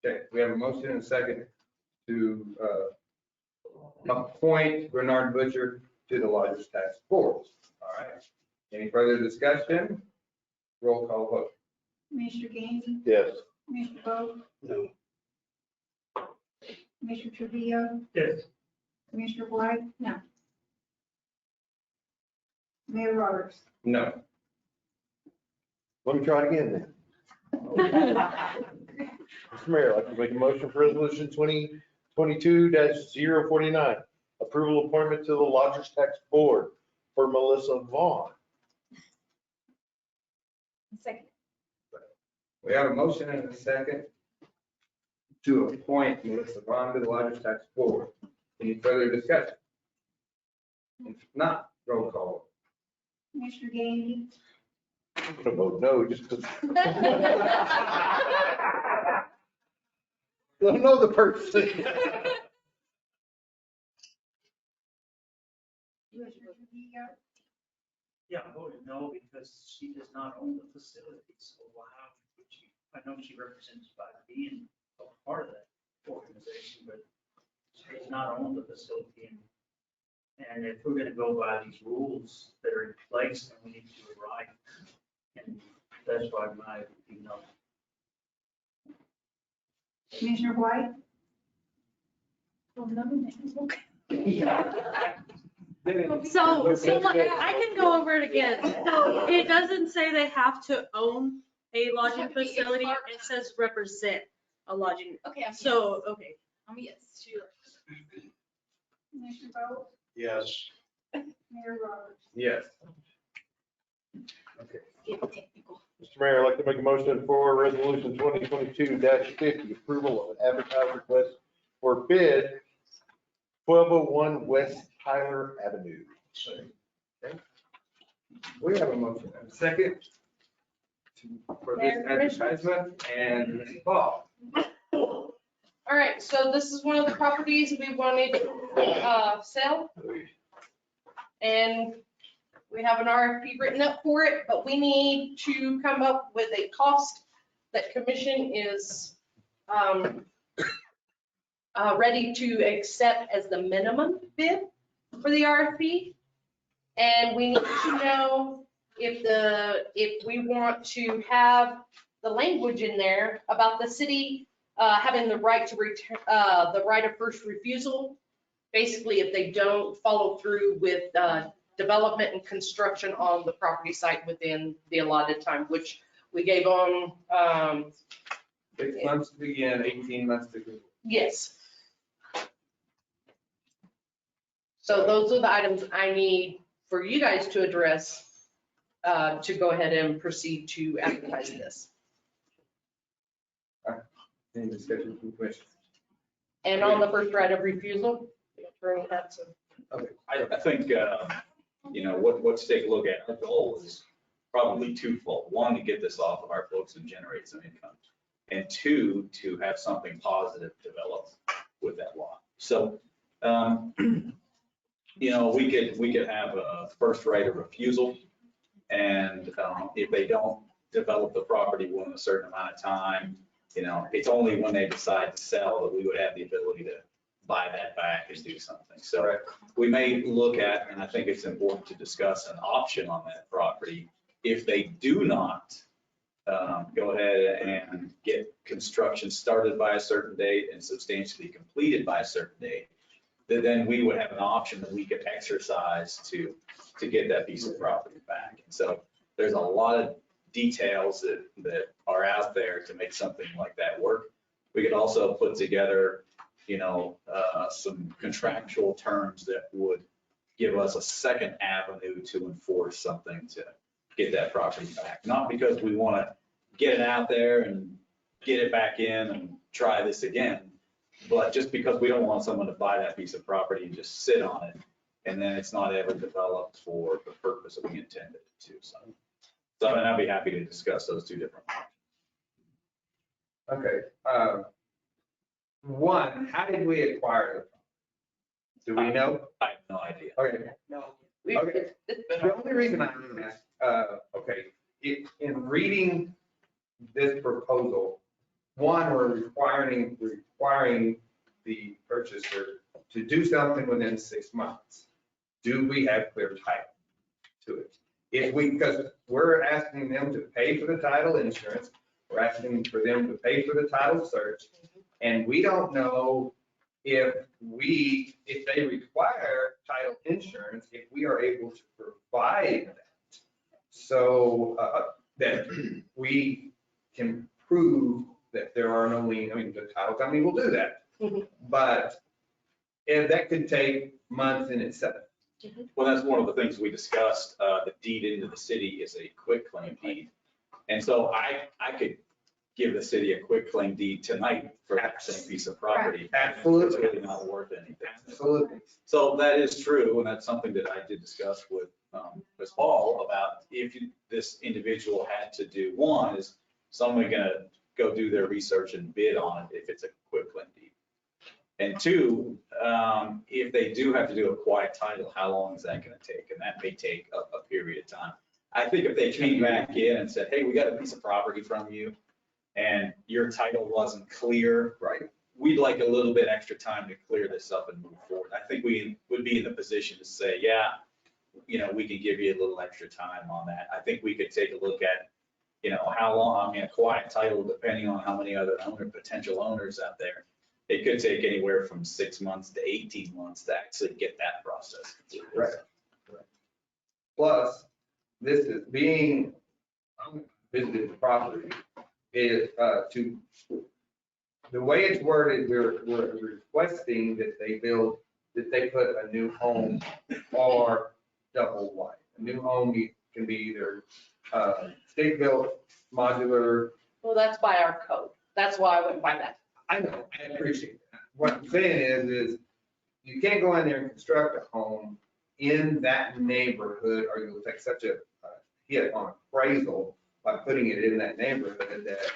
Okay, we have a motion and a second to appoint Bernard Butcher to the Lodgers Tax Board. All right. Any further discussion? Roll call vote. Commissioner Gandy, Yes. Commissioner Bowe, No. Commissioner Trujillo, Yes. Commissioner White, no. Mayor Roberts. No. Let me try again then. Mr. Mayor, I'd like to make a motion for resolution 2022-049, approval appointment to the Lodgers Tax Board for Melissa Vaughn. Second. We have a motion and a second to appoint Melissa Vaughn to the Lodgers Tax Board. Any further discussion? If not, roll call. Commissioner Gandy, I'm gonna vote no, just because. Don't know the person. Commissioner Trujillo, Yeah, I voted no because she does not own the facility. So how would she, I know she represents by being a part of that organization, but she does not own the facility. And if we're gonna go by these rules that are in place, then we need to do it right. And that's why my, Commissioner White, So I can go over it again. So it doesn't say they have to own a lodging have to be a facility. part- It says represent a lodging. Okay, So, okay. yes, she Commissioner Bowe, Yes. Mayor Roberts. Yes. Mr. Mayor, I'd like to make a motion for resolution 2022-50, approval of advertised request for bid 1201 West Tyler Avenue. Okay. We have a motion and a second for this advertisement, and Ms. Paul. All right, so this is one of the properties we wanted to sell. And we have an RFP written up for it, but we need to come up with a cost that commission is ready to accept as the minimum bid for the RFP. And we need to know if we want to have the language in there about the city having the right to return, the right of first refusal. Basically, if they don't follow through with development and construction on the property site within the allotted time, which we gave on, 6 months to begin, 18 months to complete. yes. So those are the items I need for you guys to address, to go ahead and proceed to advertise this. Any discussion from commission? And on the first right of refusal, the attorney had some. Okay. I think, let's take a look at, our goal is probably twofold. One, to get this off of our books and generate some income. And two, to have something positive develop with that law. So, we could have a first right of refusal. And if they don't develop the property within a certain amount of time, It's only when they decide to sell that we would have the ability to buy that back and do something. So we may look at, and I think it's important to discuss an option on that property. If they do not go ahead and get construction started by a certain date and substantially completed by a certain date, then we would have an option that we could exercise to get that piece of property back. And so there's a lot of details that are out there to make something like that work. We could also put together, some contractual terms that would give us a second avenue to enforce something to get that property back. Not because we want to get it out there and get it back in and try this again, but just because we don't want someone to buy that piece of property and just sit on it, and then it's not ever developed for the purpose that we intended it to. So and I'd be happy to discuss those two different options. Okay. One, how did we acquire it? Do we know? I have no idea. Okay. No. Okay. The only reason I asked, okay, in reading this proposal, one, we're requiring the purchaser to do something within 6 months. Do we have clear title to it? Because we're asking them to pay for the title insurance, we're asking for them to pay for the title search, and we don't know if they require title insurance, if we are able to provide that. So that we can prove that there are no lien, the title company will do that. But that could take months in itself. Well, that's one of the things we discussed. The deed into the city is a quitclaim deed. And so I could give the city a quitclaim deed tonight for that same piece of property. Absolutely. It's really not worth anything. Absolutely. So that is true, and that's something that I did discuss with Ms. Paul about if this individual had to do. One, is someone gonna go do their research and bid on it if it's a quitclaim deed? And two, if they do have to do a quiet title, how long is that gonna take? And that may take a period of time. I think if they came back in and said, hey, we got a piece of property from you and your title wasn't clear, right? We'd like a little bit extra time to clear this up and move forward. I think we would be in the position to say, yeah, we can give you a little extra time on that. I think we could take a look at, how long, a quiet title, depending on how many other potential owners out there. It could take anywhere from 6 months to 18 months to actually get that process completed. Right. Plus, this is being visited the property is the way it's worded, we're requesting that they put a new home or double wide. A new home can be either state built, modular. Well, that's by our code. That's why I wouldn't buy that. I know, I appreciate that. What I'm saying is you can't go in there and construct a home in that neighborhood, or you'll take such a hit on appraisal by putting it in that neighborhood that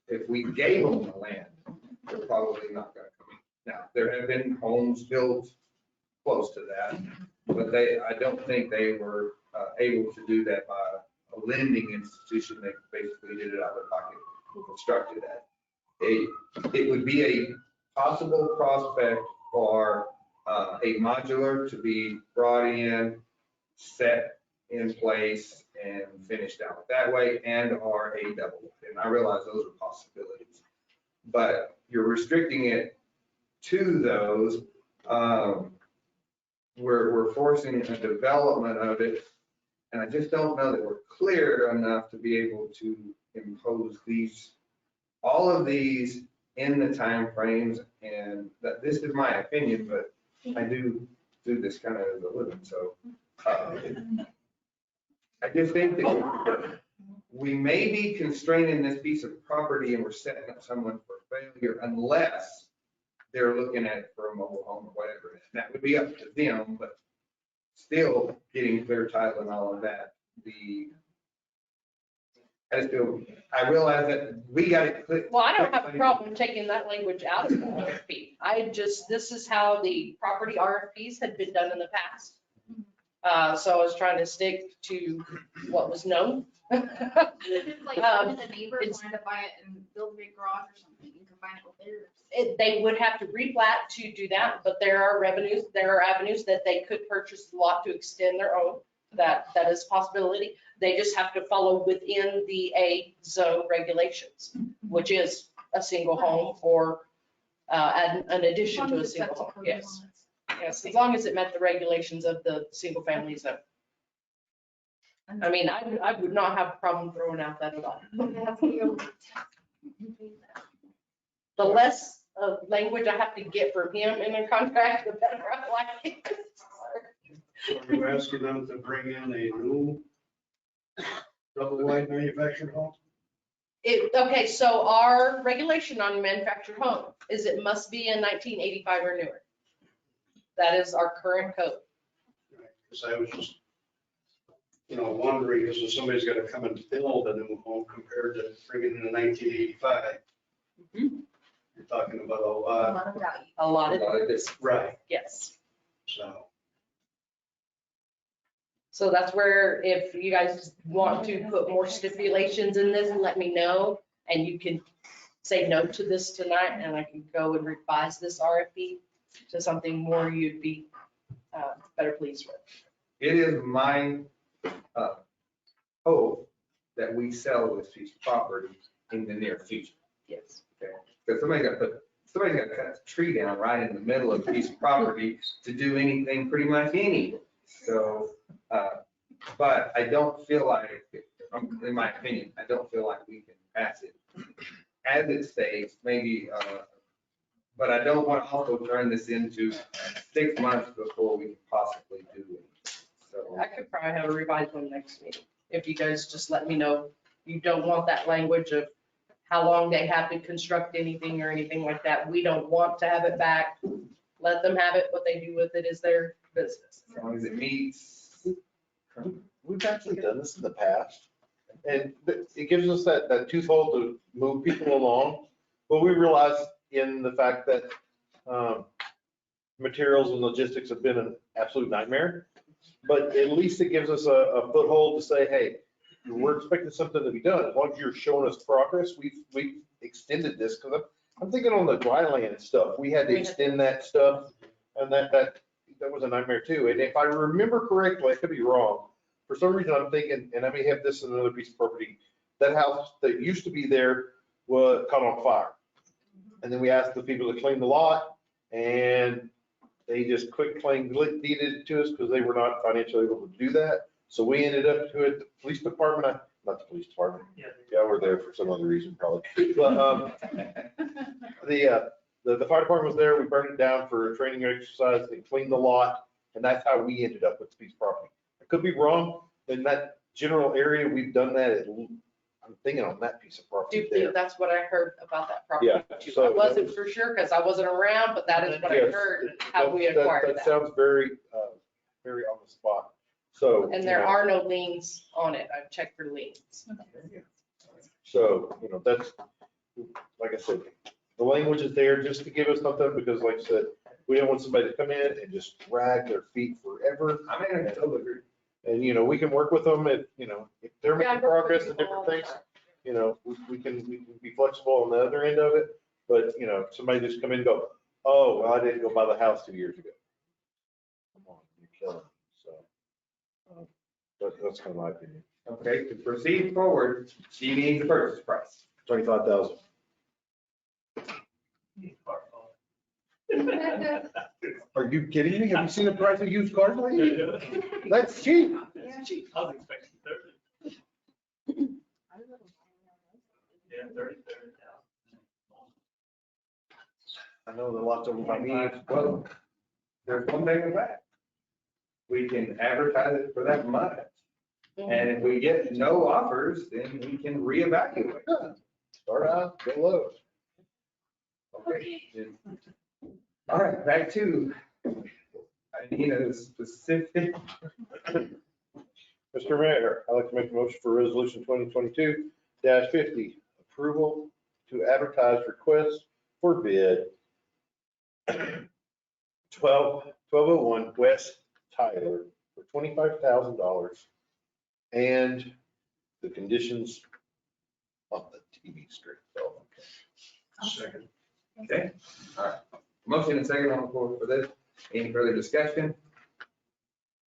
if we gave them the land, they're probably not gonna come in. Now, there have been homes built close to that, but I don't think they were able to do that by a lending institution. They basically did it out of their pocket, constructed that. It would be a possible prospect for a modular to be brought in, set in place, and finished out that way, and or a double. And I realize those are possibilities, but you're restricting it to those. We're forcing a development of it, and I just don't know that we're clear enough to be able to impose all of these in the timeframes. And that this is my opinion, but I do this kind of as a living, so I just think that we may be constraining this piece of property and we're setting up someone for failure unless they're looking at it for a mobile home or whatever. That would be up to them, but still getting clear title and all of that. I realize that we got it clear. Well, I don't have a problem taking that language out of the RFP. This is how the property RFPs had been done in the past. So I was trying to stick to what was known It's like, when the neighbors it's- wanted to buy it and build a big garage or something, you combine it with theirs. They would have to replat to do that, but there are avenues that they could purchase the lot to extend their own. That is a possibility. They just have to follow within the A zone regulations, which is a single home or an addition to a single home. Yes. Yes, as long as it met the regulations of the single family zone. I mean, I would not have a problem throwing out that lot. The less language I have to get from him in a contract, the better I like it. So are you asking them to bring in a new double-wide manufactured home? Okay, so our regulation on manufactured home is it must be in 1985 or newer. That is our current code. Because I was just, wondering, is somebody's got to come and build a new home compared to bringing in a 1985? You're talking about a lot. of value. A lot of this. Right. Yes. So, So that's where if you guys want to put more stipulations in this, let me know. And you can say no to this tonight and I can go and revise this RFP to something more you'd be better pleased with. It is my hope that we sell this piece of property in the near future. Yes. Okay, because somebody's got to cut a tree down right in the middle of a piece of property to do anything, pretty much anything. So, but I don't feel like, in my opinion, I don't feel like we can pass it as it stays, maybe, but I don't want to also turn this into 6 months before we can possibly do it. So, I could probably have a revised one next meeting. If you guys just let me know, you don't want that language of how long they have to construct anything or anything like that. We don't want to have it back. Let them have it. What they do with it is their business. as long as it meets. We've actually done this in the past, and it gives us that twofold to move people along. But we realize in the fact that materials and logistics have been an absolute nightmare. But at least it gives us a foothold to say, hey, we're expecting something to be done. As long as you're showing us progress, we've extended this, because I'm thinking on the dry land and stuff, we had to extend that stuff, and that was a nightmare too. And if I remember correctly, I could be wrong. For some reason, I'm thinking, and I may have this in another piece of property, that house that used to be there was caught on fire. And then we asked the people to clean the lot, and they just quick claim deeded it to us because they were not financially able to do that. So we ended up to it, the police department, not the police department. Yeah, we're there for some other reason probably. But the fire department was there. We burned it down for a training exercise. They cleaned the lot, and that's how we ended up with the piece of property. I could be wrong. In that general area, we've done that. I'm thinking on that piece of property there. That's what I heard about that property. Yeah, too. so I wasn't for sure because I wasn't around, but that is what I Yes. heard, how we acquired That that. sounds very, very on the spot. So. And there are no liens on it. I've checked for liens. So, that's, like I said, the language is there just to give us something, because like I said, we don't want somebody to come in and just drag their feet forever. I mean, I totally agree. And, we can work with them if they're making progress in different things, we can be flexible on the other end of it. But, somebody just come in and go, oh, well, I didn't go buy the house 2 years ago. Come on, you're killing me. So, that's kind of my opinion. Okay, to proceed forward, she needs the purchase price. 25,000. Are you kidding me? Have you seen the price of used cars lately? That's cheap. Yeah, cheap. I was expecting 30. Yeah, 30,000. I know the lots over by me. Well, there's one thing with that. We can advertise it for that much. And if we get no offers, then we can reevaluate. Start out, go low. Okay. All right, back to, I need a specific. Mr. Mayor, I'd like to make a motion for resolution 2022-50, approval to advertise request for bid 1201 West Tyler for $25,000 and the conditions on the TV screen. So, Second. Okay, all right. Motion and second on the floor for this. Any further discussion?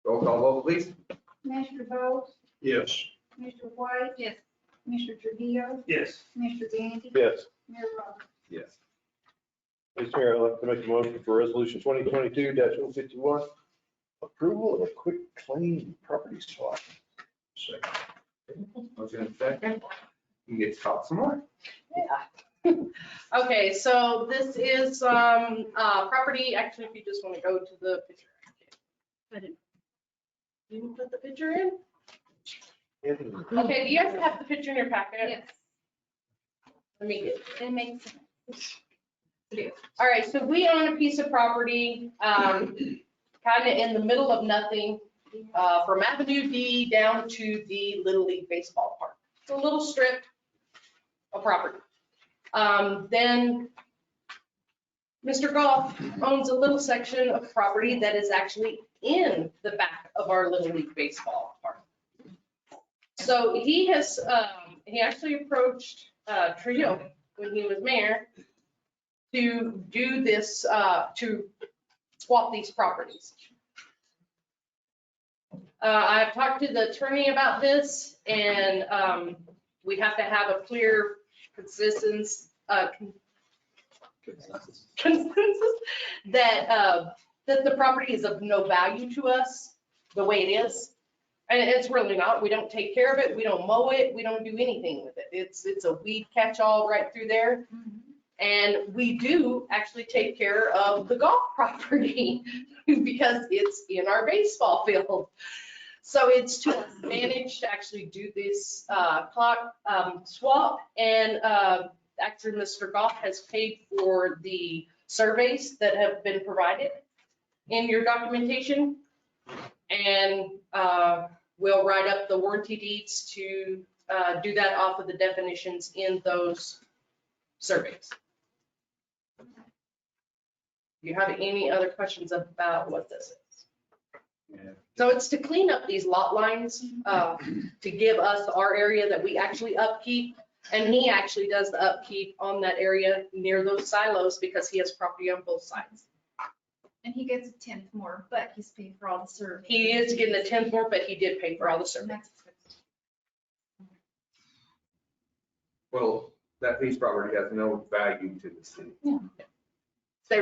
Roll call vote, please. Commissioner Bolt, Yes. Commissioner White. Yes. Commissioner Trujillo, Yes. Commissioner Gandy, yes. Mayor Roberts. Yes. Mr. Mayor, I'd like to make a motion for resolution 2022-051, approval of a quick claim property swap. Second. Motion and second. You get to talk some more. Okay, so this is, property, actually, if you just want to go to the picture. I didn't. You didn't put the picture in? Okay, do you guys have the picture in your packet? Yes, Let me get. it makes sense. All right, so we own a piece of property, kind of in the middle of nothing, from Avenue D down to the Little League Baseball Park. It's a little strip of property. Then Mr. Goff owns a little section of property that is actually in the back of our Little League Baseball Park. So he has, he actually approached Trio when he was mayor to do this, to swap these properties. I've talked to the attorney about this, and we have to have a clear consensus that the property is of no value to us the way it is. And it's really not. We don't take care of it. We don't mow it. We don't do anything with it. It's a weed catch-all right through there. And we do actually take care of the golf property because it's in our baseball field. So it's to our advantage to actually do this clock swap. And actually, Mr. Goff has paid for the surveys that have been provided in your documentation. And we'll write up the warranty deeds to do that off of the definitions in those surveys. Do you have any other questions about what this is? So it's to clean up these lot lines, to give us our area that we actually upkeep. And he actually does the upkeep on that area near those silos because he has property on both sides. And he gets a tenth more, but he's paid for all the service. He is getting a tenth more, but he did pay for all the surveys. Well, that piece of property has no value to the city. So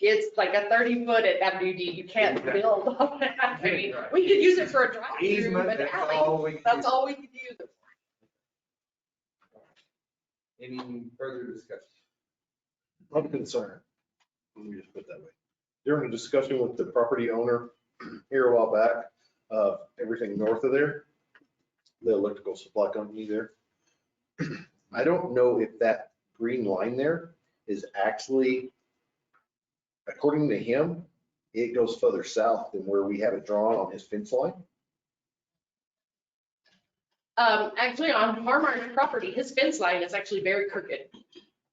it's like a 30-foot at Avenue D. You can't build on it. I mean, we could use it for a drive-through, Easement, but that's alley, all we can that's do. all we could use it Any further discussion? I'm concerned. Let me just put it that way. During a discussion with the property owner here a while back, everything north of there, the electrical supply company there, I don't know if that green line there is actually, according to him, it goes further south than where we have it drawn on his fence line. Actually, on Harmar's property, his fence line is actually very crooked.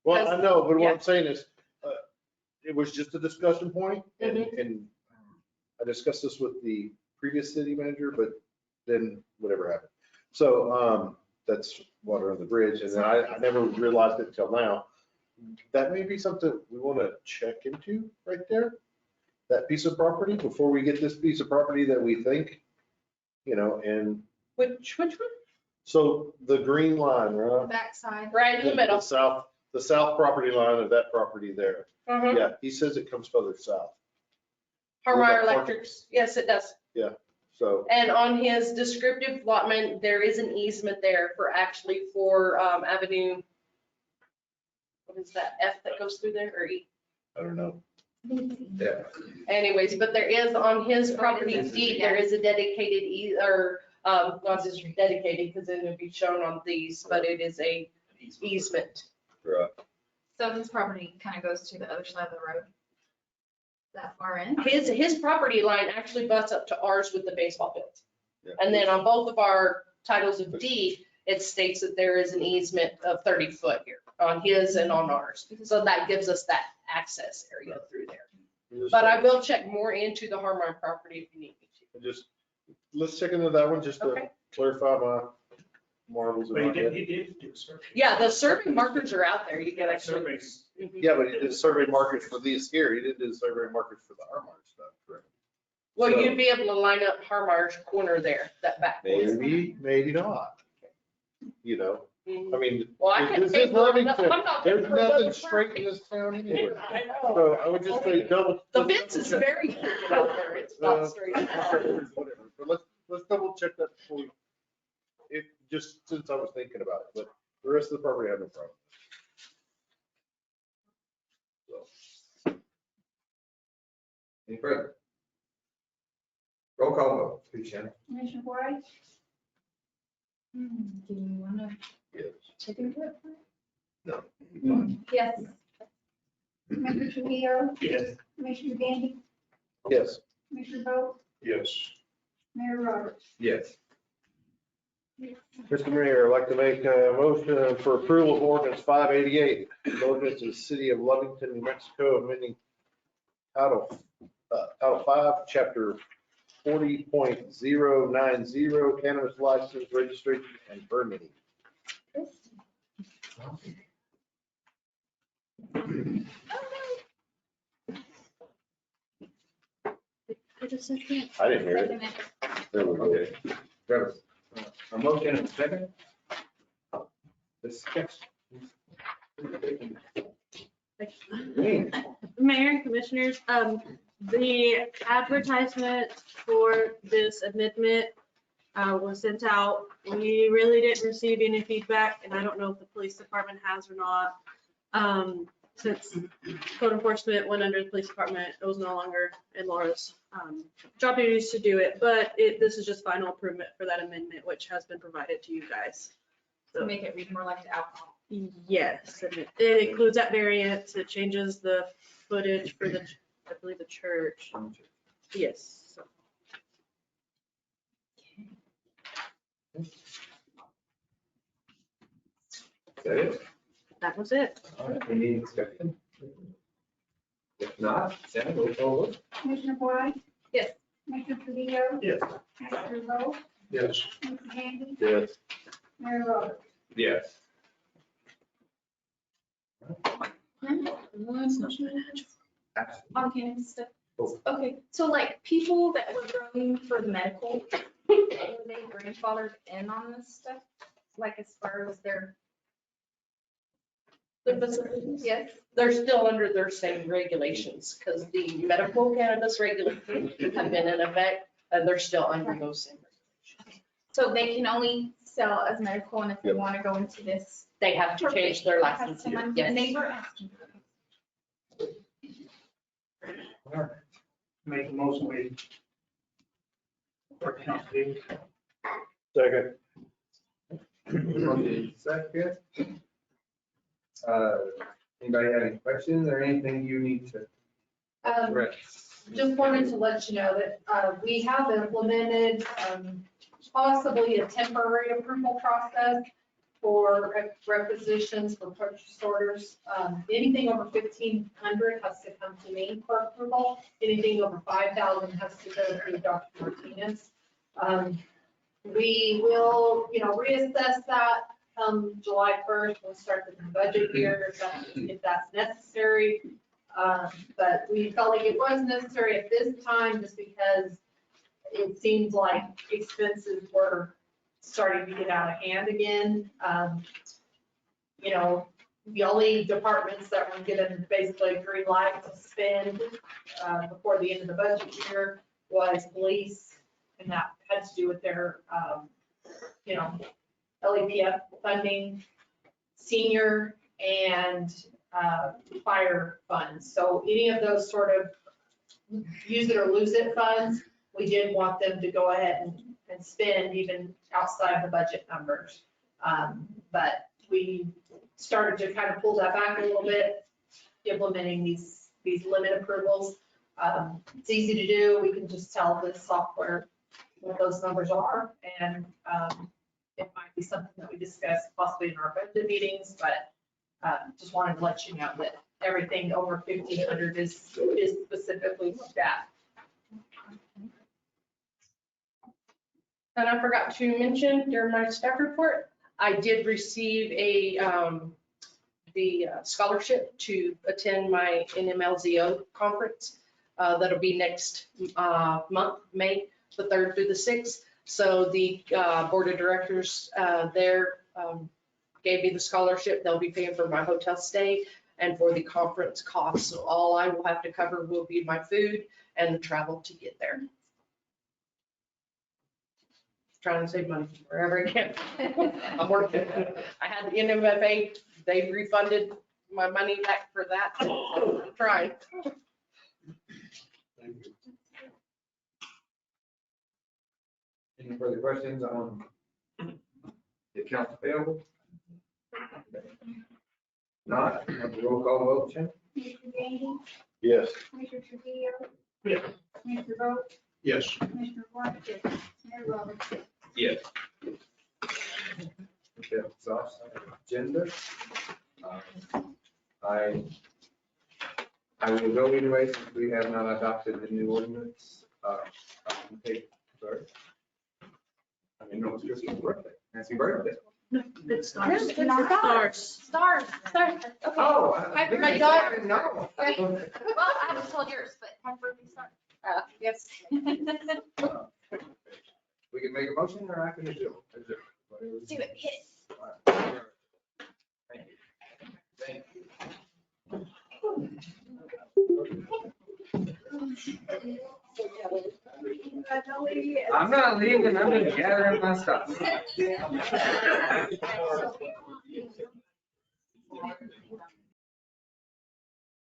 Well, I know, but what Yeah. I'm saying is, it was just a discussion point, Mm-hmm. and I discussed this with the previous city manager, but then whatever happened. So that's water on the bridge, and then I never realized it until now. That may be something we want to check into right there, that piece of property, before we get this piece of property that we think, and. Which one? So the green line, right? Backside. Right in the middle. The south property line of that property there. Mhm. Yeah, he says it comes further south. Harmar Electrics, yes, it does. Yeah, so, And on his descriptive allotment, there is an easement there for Avenue. What is that, F that goes through there, or E? I don't know. Yeah. Anyways, but there is on his property deed, there is a dedicated not just dedicated because it would be shown on these, but it is a easement. Right. So his property kind of goes to the other side of the road. That far in? His property line actually butts up to ours with the baseball fields. Yeah. And then on both of our titles of deed, it states that there is an easement of 30 foot here on his and on ours. So that gives us that access area through there. But I will check more into the Harmar property if you need me to. Let's check into that one, just to Okay. clarify marbles. But he did do a survey. Yeah, the survey markers are out there. You can actually. Surveys. Yeah, but he did survey markers for these here. He didn't do survey markers for the Armor stuff, correct? Well, So- you'd be able to line up Harmar's corner there, that back. corner. Maybe not. You know, I mean, Well, I can this pay is for it. Lovington. I'm not There's paying for nothing double straight in this town anyway. I know. So I would just say double. The fence is very crooked out there. It's not straight. Whatever. But let's double check that before we, just since I was thinking about it, but the rest of the property I have no problem. So. Any further? Roll call vote, please, Shannon. Commissioner White? Do you wanna Yes. take into it? No. Yes. Commissioner Trujillo? Yes. Commissioner Gandy? Yes. Commissioner Bowe? Yes. Mayor Roberts? Yes. Mr. Mayor, I'd like to make a motion for approval of ordinance 588. Ordinance of the City of Lovington, New Mexico, amending Title 5, Chapter 40.090, cannabis license, registration, and permitting. I just said that. I didn't hear it. There we go. Okay. Travis, a motion and a second. Discussion. Mayor and Commissioners, the advertisement for this amendment was sent out. We really didn't receive any feedback, and I don't know if the police department has or not. Since code enforcement went under the police department, it was no longer in Laura's job duties to do it, but this is just final improvement for that amendment, which has been provided to you guys. To make it read more like the alcohol. Yes, and it includes that variance. It changes the footage for the, I believe, the church. Yes. So. Is that it? That was it. All right, we need discussion. If not, Shannon, roll call vote. Commissioner White? Yes. Commissioner Trujillo? Yes. Commissioner Bowe? Yes. Commissioner Gandy? Yes. Mayor Roberts? Yes. On cannabis stuff. Oh. Okay, so like people that were growing for the medical, were they grandfathered in on this stuff? Like as far as their, yes, They're still under their same regulations because the medical cannabis regulations have been in effect and they're still under those same. so they can only sell as medical, and if they want to go into this. They have to change their Have license. someone- Yes. And they were asking. All right. Make a motion we. For council. Second. Okay, second. Anybody have any questions or anything you need to address? Just wanted to let you know that we have implemented possibly a temporary approval process for requisitions for purchase orders. Anything over 1,500 has to come to me for approval. Anything over 5,000 has to go through Dr. Martinez. We will, reassess that come July 1st. We'll start the budget year if that's necessary. But we felt like it was necessary at this time just because it seems like expenses were starting to get out of hand again. The only departments that were given basically a green light to spend before the end of the budget year was police, and that had to do with their, LEPF funding, senior, and fire funds. So any of those sort of use it or lose it funds, we did want them to go ahead and spend even outside of the budget numbers. But we started to kind of pull that back a little bit, implementing these limit approvals. It's easy to do. We can just tell the software what those numbers are, and it might be something that we discuss possibly in our budget meetings, but just wanted to let you know that everything over 1,500 is specifically looked at. And I forgot to mention during my staff report, I did receive the scholarship to attend my NMLZO conference. That'll be next month, May the 3rd through the 6th. So the board of directors there gave me the scholarship. They'll be paying for my hotel stay and for the conference costs. So all I will have to cover will be my food and the travel to get there. Trying to save money wherever I can. I'm working. I had the NMFA, they refunded my money back for that. So I'm trying. Thank you. Any further questions on the accounts payable? Not, have a roll call vote, Jim? Commissioner Gandy, Yes. Commissioner Trujillo, Yes. Commissioner Bolt, Yes. Commissioner Warren, Mayor Roberts. Yes. Okay, exhaust agenda. I will go anyway since we have not adopted the new ordinance. Sorry. I mean, no, it's Christmas birthday. Happy birthday. It's Yes, stars. it's Stars. Stars. Okay. Oh. My daughter. No. Well, I was told yours, but my birthday started. Yes. We can make a motion or I can do it. Do it, hit it. Thank you. Thank you. I'm not leaving, I'm just gathering my stuff.